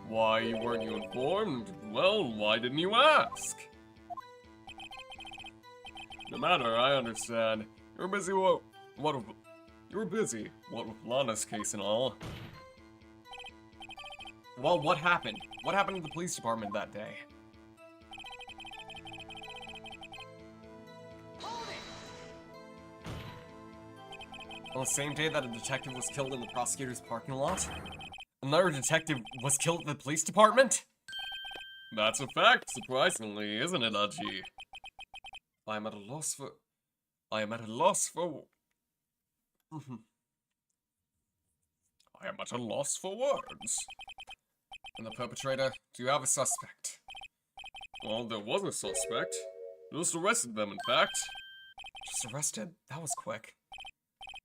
Why weren't you informed? Well, why didn't you ask? No matter, I understand. You're busy. You were busy. What with Lana's case and all. Well, what happened? What happened to the police department that day? On the same day that a detective was killed in the prosecutor's parking lot? Another detective was killed in the police department? That's a fact, surprisingly, isn't it, Aji? I am at a loss for words. And the perpetrator, do you have a suspect? Well, there was a suspect. Just arrested them, in fact. Just arrested? That was quick.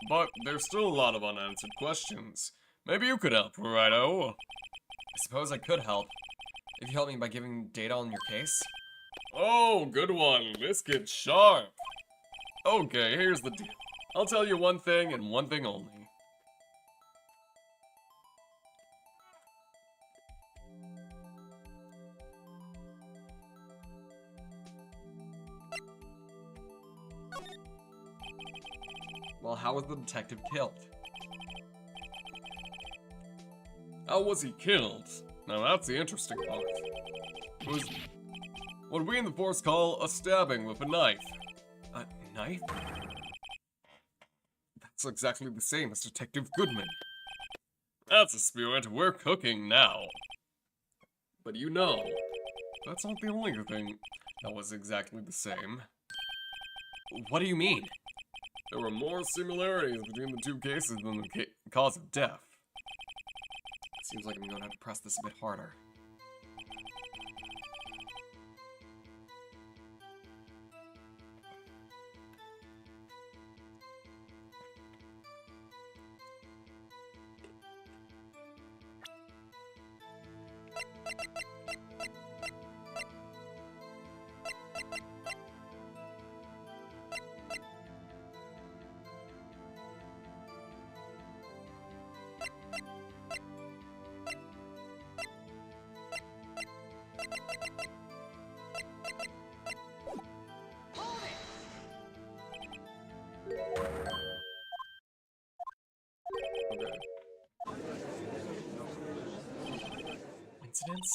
But there's still a lot of unanswered questions. Maybe you could help, righto? I suppose I could help. If you help me by giving data on your case. Oh, good one. This kid's sharp. Okay, here's the deal. I'll tell you one thing and one thing only. Well, how was the detective killed? How was he killed? Now that's the interesting part. It was what we in the force call a stabbing with a knife. A knife? That's exactly the same as Detective Goodman. That's the spirit, we're cooking now. But you know, that's not the only thing that was exactly the same. What do you mean? There were more similarities between the two cases than the cause of death. Seems like I'm going to have to press this a bit harder. Okay. Coincidence?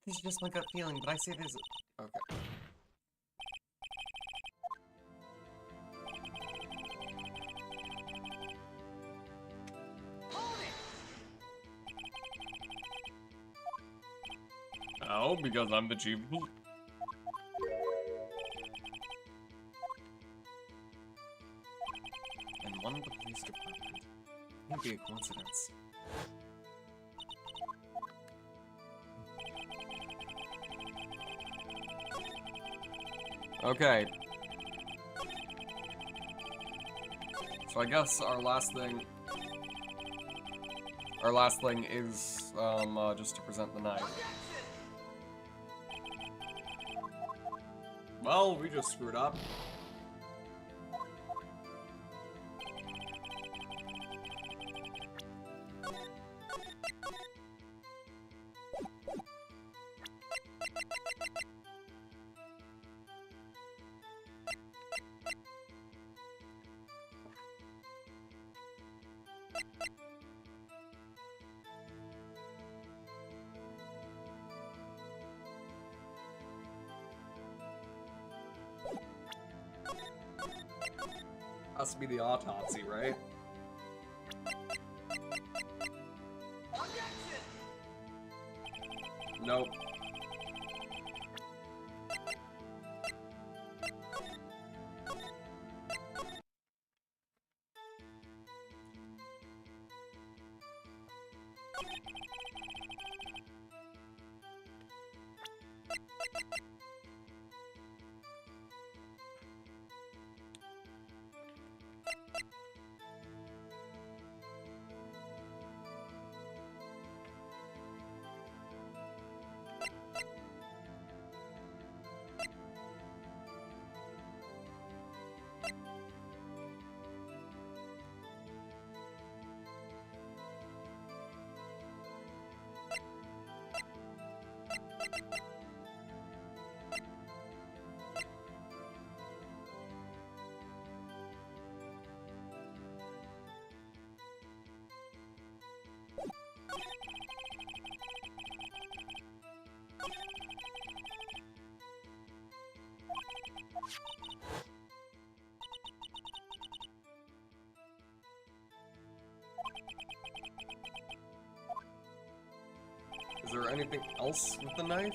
This is just my gut feeling, but I say there's a... Okay. Oh, because I'm the chief. And one of the police department. Won't be a coincidence. Okay. So I guess our last thing is just to present the knife. Well, we just screwed up. Has to be the autopsy, right? Nope. Is there anything else with the knife?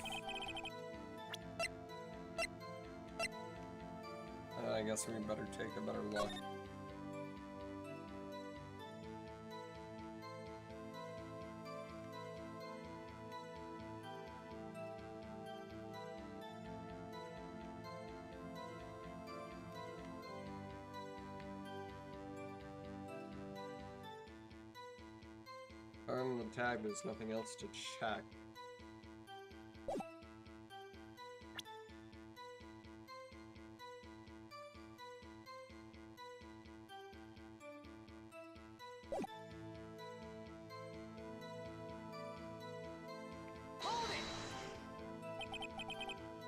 I guess we better take a better look. On the tag, there's nothing else to check.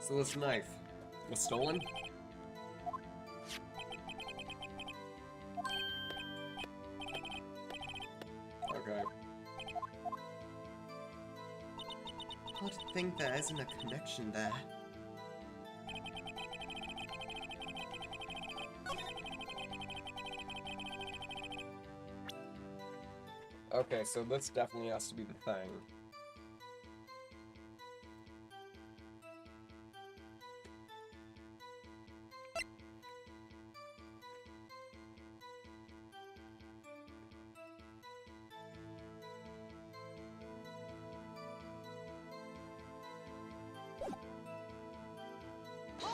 So this knife was stolen? Okay. I'd think there isn't a connection there. Okay, so this definitely has to be the thing.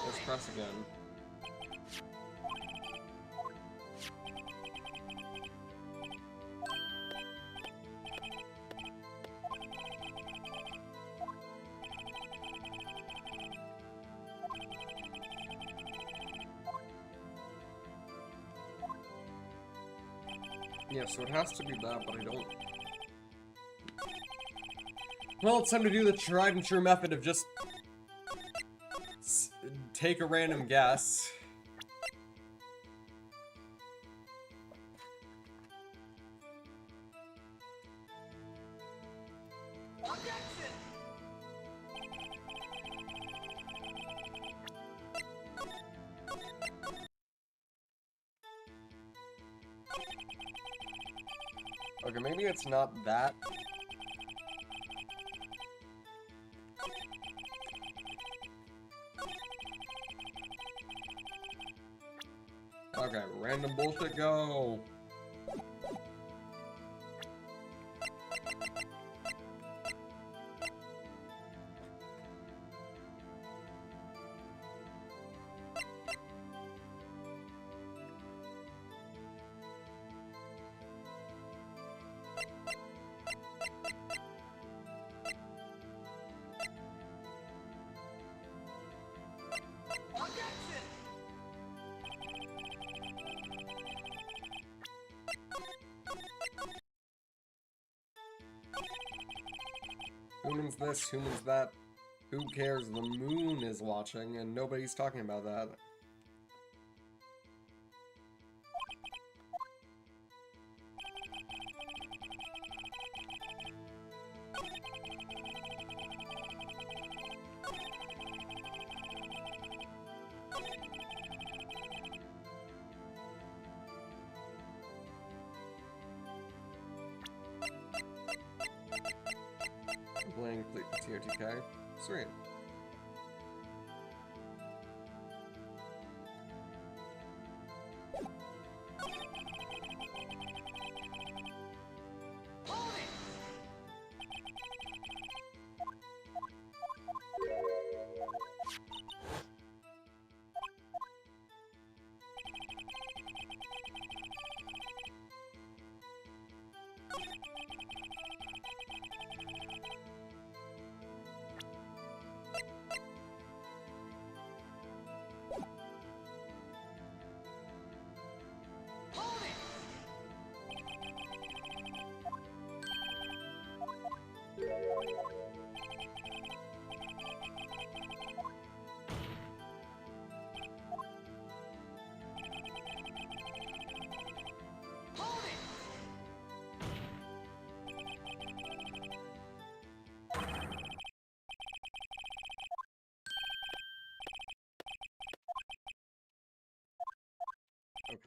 Let's press again. Yeah, so it has to be that, but I don't... Well, it's time to do the tried and true method of just... take a random guess. Okay, maybe it's not that. Okay, random bullshit, go! Who means this? Who means that? Who cares? The moon is watching and nobody's talking about that. Playing TRTK. Sweet.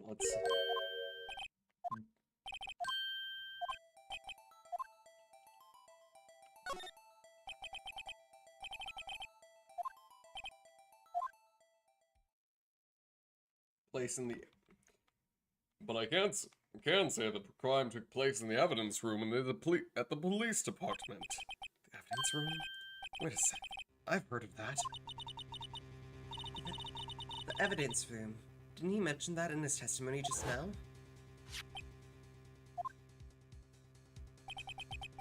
let's... Place in the... But I can say that the crime took place in the evidence room and at the police department. The evidence room? Wait a sec. I've heard of that. The evidence room. Didn't he mention that in his testimony just now?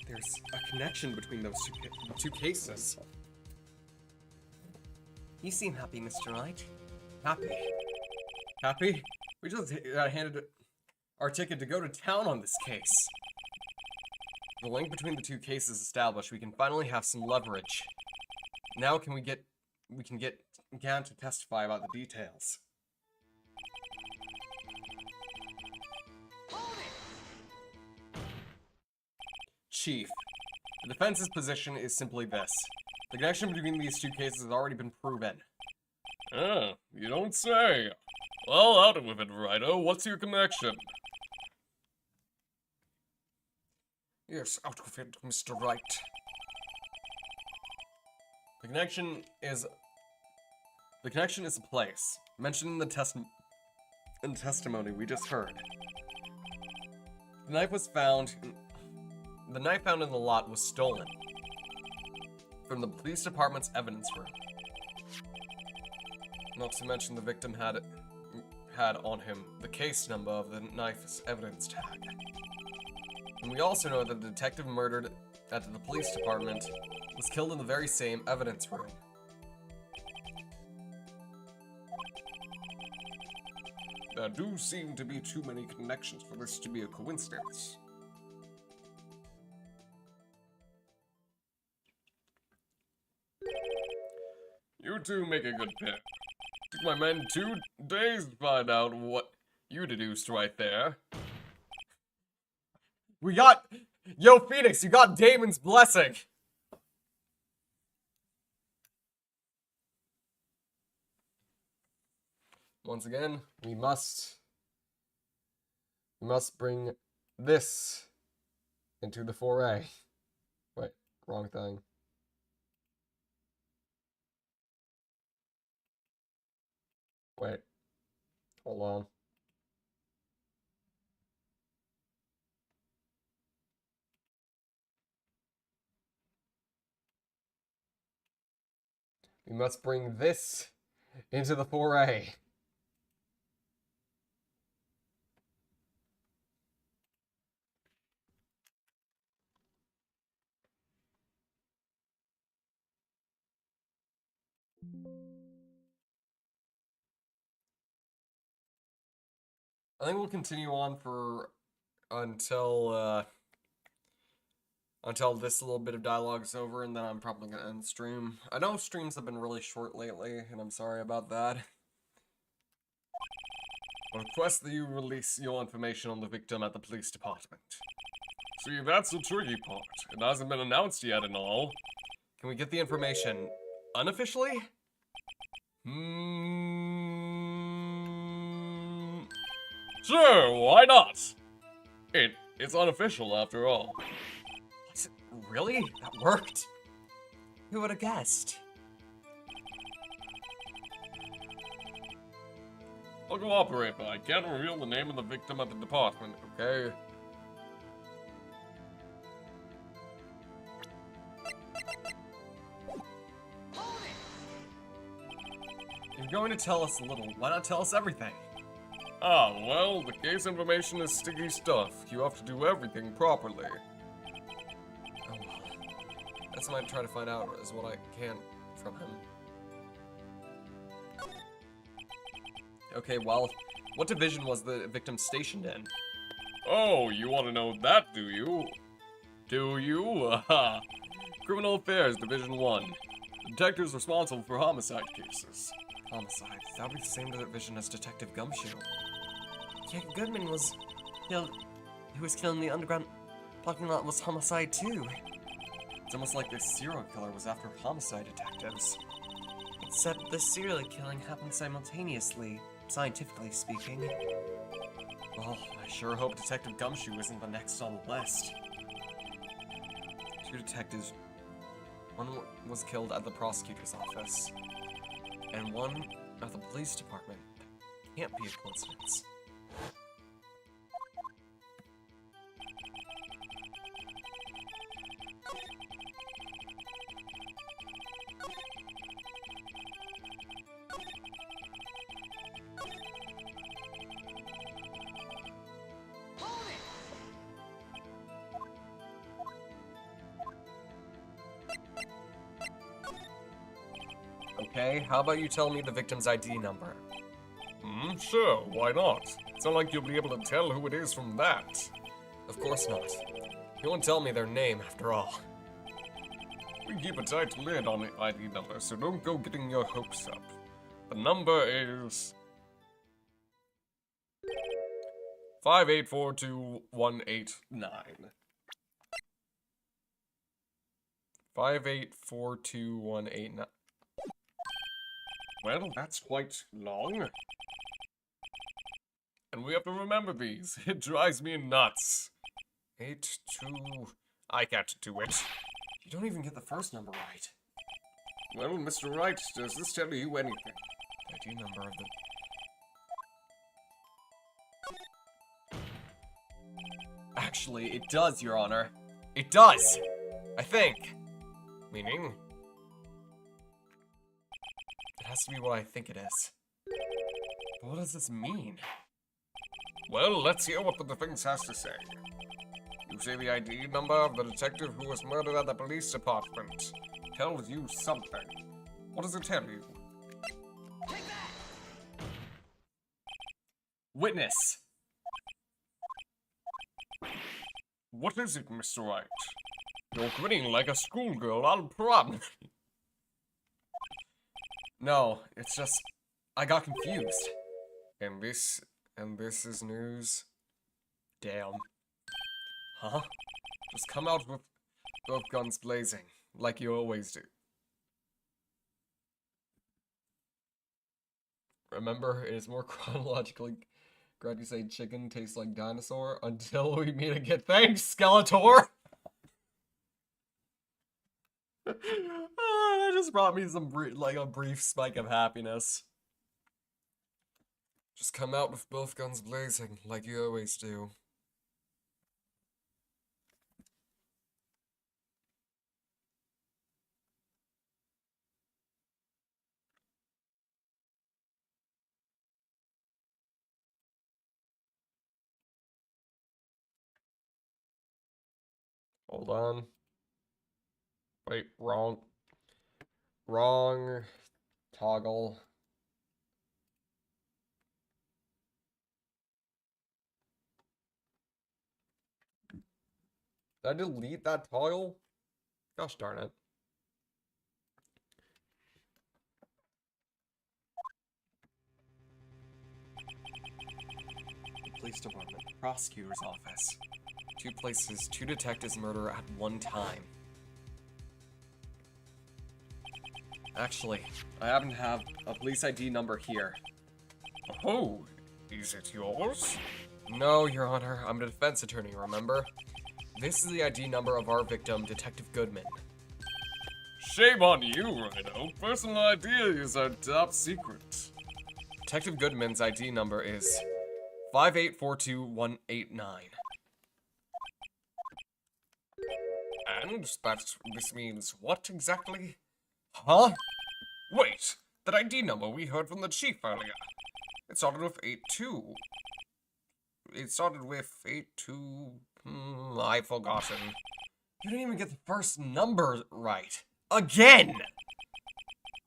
There's a connection between those two cases. You seem happy, Mr. Wright. Happy? Happy? We just got handed our ticket to go to town on this case. The link between the two cases established, we can finally have some leverage. Now we can get Gan to testify about the details. Chief, the defense's position is simply this. The connection between these two cases has already been proven. Ah, you don't say. Well, out with it, Righto. What's your connection? Yes, out with it, Mr. Wright. The connection is a place mentioned in the testimony we just heard. The knife found in the lot was stolen from the police department's evidence room. Not to mention the victim had on him the case number of the knife's evidence tag. And we also know that the detective murdered at the police department was killed in the very same evidence room. There do seem to be too many connections for this to be a coincidence. You two make a good pair. Took my men 2 days to find out what you deduced right there. We got... Yo, Phoenix, you got Damon's blessing! Once again, we must bring this into the foray. Wait, wrong thing. Wait, hold on. We must bring this into the foray. I think we'll continue on for until this little bit of dialogue is over, and then I'm probably gonna end the stream. I know streams have been really short lately, and I'm sorry about that. I request that you release your information on the victim at the police department. See, that's the tricky part. It hasn't been announced yet and all. Can we get the information unofficially? Sure, why not? It's unofficial after all. Really? That worked? Who would have guessed? I'll cooperate, but I can't reveal the name of the victim at the department, okay? You're going to tell us a little. Why not tell us everything? Ah, well, the case information is sticky stuff. You have to do everything properly. Oh well. That's what I try to find out, is what I can from him. Okay, well, what division was the victim stationed in? Oh, you want to know that, do you? Do you? Aha! Criminal Affairs, Division 1. The detectives responsible for homicide cases. Homicide? That would be the same division as Detective Gumshoe. Jack Goodman was killed. Who was killed in the underground parking lot was homicide too. It's almost like this serial killer was after homicide detectives. Except the serial killing happened simultaneously, scientifically speaking. Well, I sure hope Detective Gumshoe isn't the next on the list. 2 detectives. One was killed at the prosecutor's office, and one at the police department. Can't be a coincidence. Okay, how about you tell me the victim's ID number? Sure, why not? It's not like you'll be able to tell who it is from that. Of course not. You won't tell me their name, after all. We keep a tight lid on the ID number, so don't go getting your hopes up. The number is 5842189. 5842189. Well, that's quite long. And we have to remember these. It drives me nuts. 82. I can't do it. You don't even get the first number right. Well, Mr. Wright, does this tell you anything? ID number of the... Actually, it does, Your Honor. It does! I think. Meaning? It has to be what I think it is. But what does this mean? Well, let's hear what the defense has to say. You say the ID number of the detective who was murdered at the police department tells you something. What does it tell you? Witness! What is it, Mr. Wright? You're grinning like a schoolgirl, I'll promise. No, it's just... I got confused. And this is news? Damn. Huh? Just come out with both guns blazing, like you always do. Remember, it is more chronologically correct to say chicken tastes like dinosaur until we meet again. Thanks, Skeletor! That just brought me some a brief spike of happiness. Just come out with both guns blazing, like you always do. Hold on. Wait, wrong. Wrong toggle. Did I delete that toggle? Gosh darn it. The police department, the prosecutor's office. 2 places, 2 detectives murder at one time. Actually, I happen to have a police ID number here. Oh, is it yours? No, Your Honor, I'm a defense attorney, remember? This is the ID number of our victim, Detective Goodman. Shame on you, Rhino. Personal ideas are top secret. Detective Goodman's ID number is 5842189. And this means what exactly? Huh? Wait, that ID number we heard from the chief earlier. It started with 82. It started with 82... I've forgotten. You didn't even get the first number right. Again!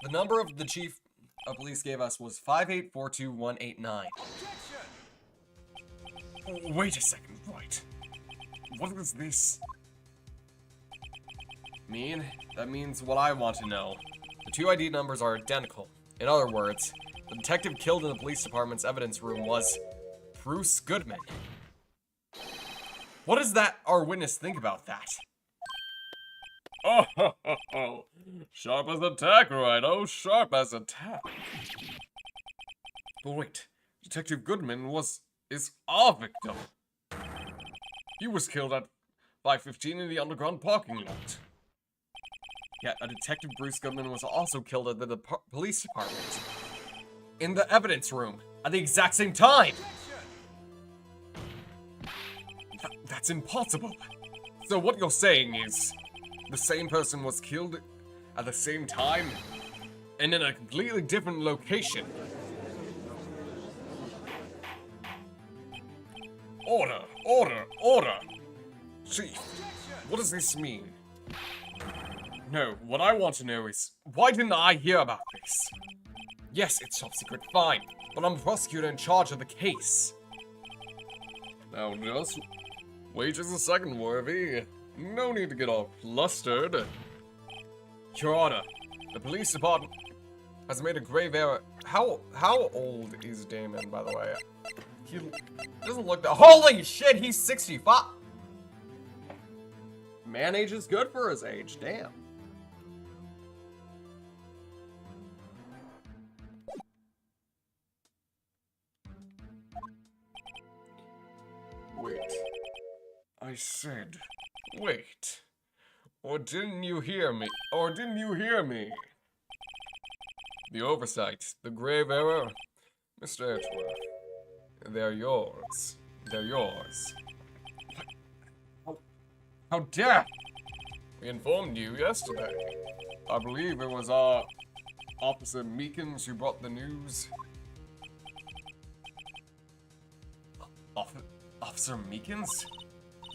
The number of the chief of police gave us was 5842189. Wait a second, Wright. What is this? That means what I want to know. The 2 ID numbers are identical. In other words, the detective killed in the police department's evidence room was Bruce Goodman. What does our witness think about that? Oh, sharp as a tack, Rhino. Sharp as a tack. But wait, Detective Goodman was is our victim. He was killed at 5:15 in the underground parking lot. Yet a Detective Bruce Goodman was also killed at the police department. In the evidence room, at the exact same time! That's impossible. So what you're saying is, the same person was killed at the same time, and in a completely different location. Order, order, order! Chief, what does this mean? No, what I want to know is, why didn't I hear about this? Yes, it's top secret, fine, but I'm the prosecutor in charge of the case. Now just wait just a second, Worthy. No need to get all flustered. Your Honor, the police department has made a grave error. How old is Damon, by the way? He doesn't look that— Holy shit, he's 65! Man age is good for his age, damn. Wait. I said, wait. Or didn't you hear me? Or didn't you hear me? The oversight, the grave error. Mr. Edgeworth, they're yours. They're yours. How dare! We informed you yesterday. I believe it was our Officer Meekins who brought the news. Officer Meekins?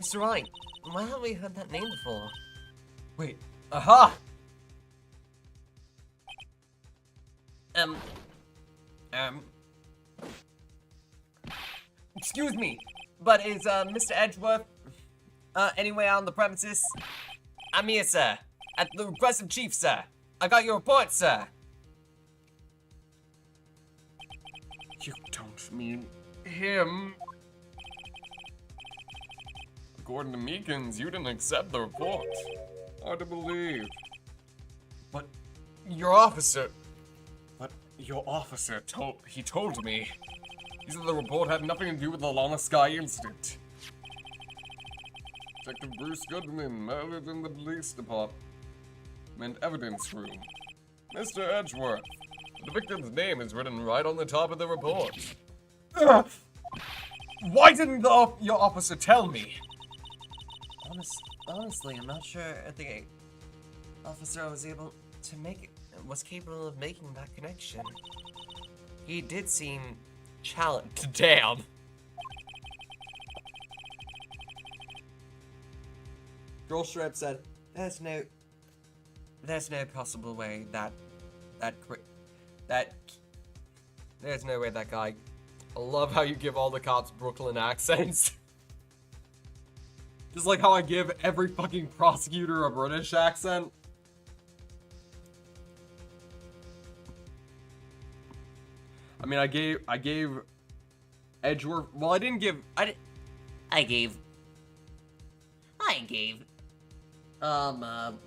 Mr. Wright, why haven't we heard that name before? Wait, aha! Excuse me, but is, Mr. Edgeworth, anyway on the premises? I'm here, sir. At the request of Chief, sir. I got your report, sir. You don't mean him. According to Meekins, you didn't accept the report. Hard to believe. But your officer told me. He said the report had nothing to do with the Lana Sky incident. Detective Bruce Goodman, murdered in the police department evidence room. Mr. Edgeworth, the victim's name is written right on the top of the report. Why didn't your officer tell me? Honestly, I'm not sure the officer was capable of making that connection. He did seem challenged. Damn. Girl Strap said, There's no possible way there's no way that guy. I love how you give all the cops Brooklyn accents. Just like how I give every fucking prosecutor a British accent. I mean, I gave Edgeworth. Well, I gave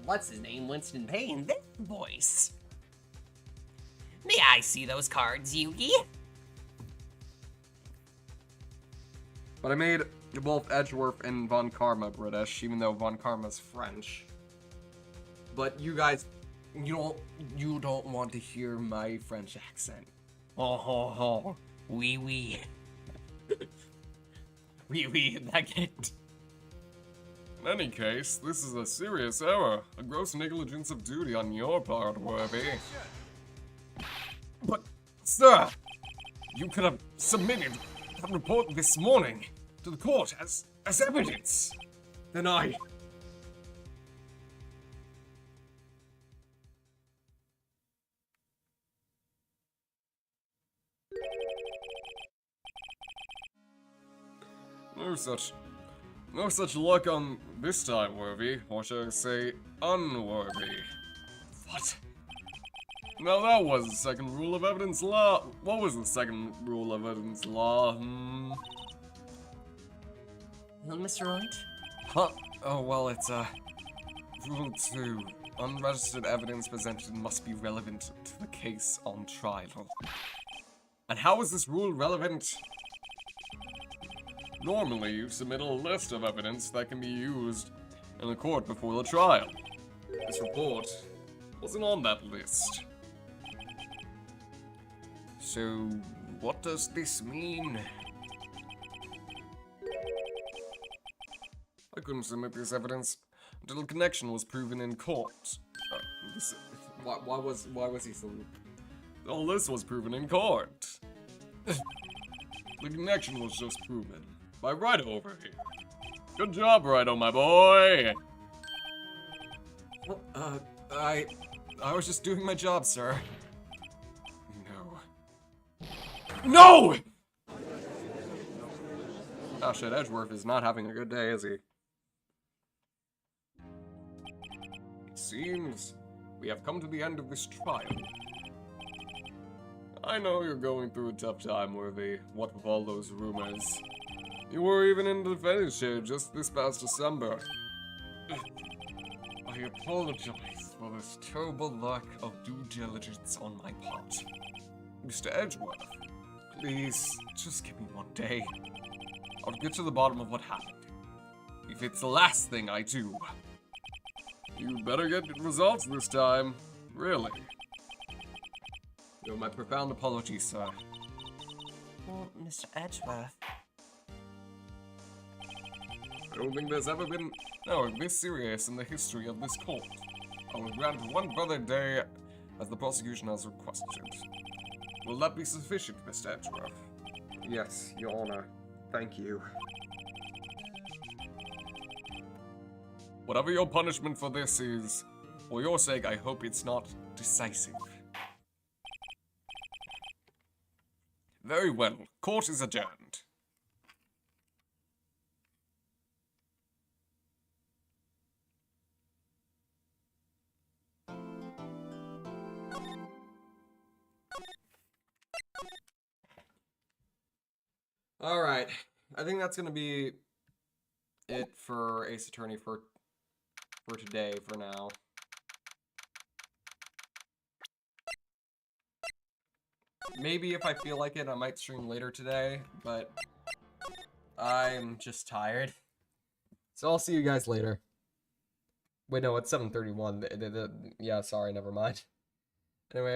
what's his name, Winston Payne, this voice. May I see those cards, Yugi? But I made both Edgeworth and Von Karma British, even though Von Karma's French. But you guys, you don't want to hear my French accent. Oh ho ho, oui oui. Oui oui, baguette. In any case, this is a serious error. A gross negligence of duty on your part, Worthy. But, sir, you could have submitted that report this morning to the court as evidence. Then I... No such luck on this time, Worthy, or should I say, unworthy. What? Now that was the second rule of evidence law. What was the second rule of evidence law? Mr. Wright? Huh? Oh, well, it's, Rule 2. Unregistered evidence presented must be relevant to the case on trial. And how is this rule relevant? Normally, you submit a list of evidence that can be used in the court before the trial. This report wasn't on that list. So, what does this mean? I couldn't submit this evidence until a connection was proven in court. Why was he so... All this was proven in court. The connection was just proven by Righto over here. Good job, Righto, my boy! I was just doing my job, sir. No! Oh shit, Edgeworth is not having a good day, is he? It seems we have come to the end of this trial. I know you're going through a tough time, Worthy, what with all those rumors. You were even in the defense chair just this past December. I apologize for this terrible lack of due diligence on my part. Mr. Edgeworth, please, just give me one day. I'll get to the bottom of what happened. If it's the last thing I do. You'd better get results this time. Really. My profound apologies, sir. Well, Mr. Edgeworth. I don't think there's ever been this serious in the history of this court. I will grant one further day as the prosecution has requested. Will that be sufficient, Mr. Edgeworth? Yes, Your Honor. Thank you. Whatever your punishment for this is, for your sake, I hope it's not decisive. Very well. Court is adjourned. Alright. I think that's gonna be it for Ace Attorney for today, for now. Maybe if I feel like it, I might stream later today, but I'm just tired. So I'll see you guys later. Wait, no, it's 7:31. Yeah, sorry, never mind. Anyway.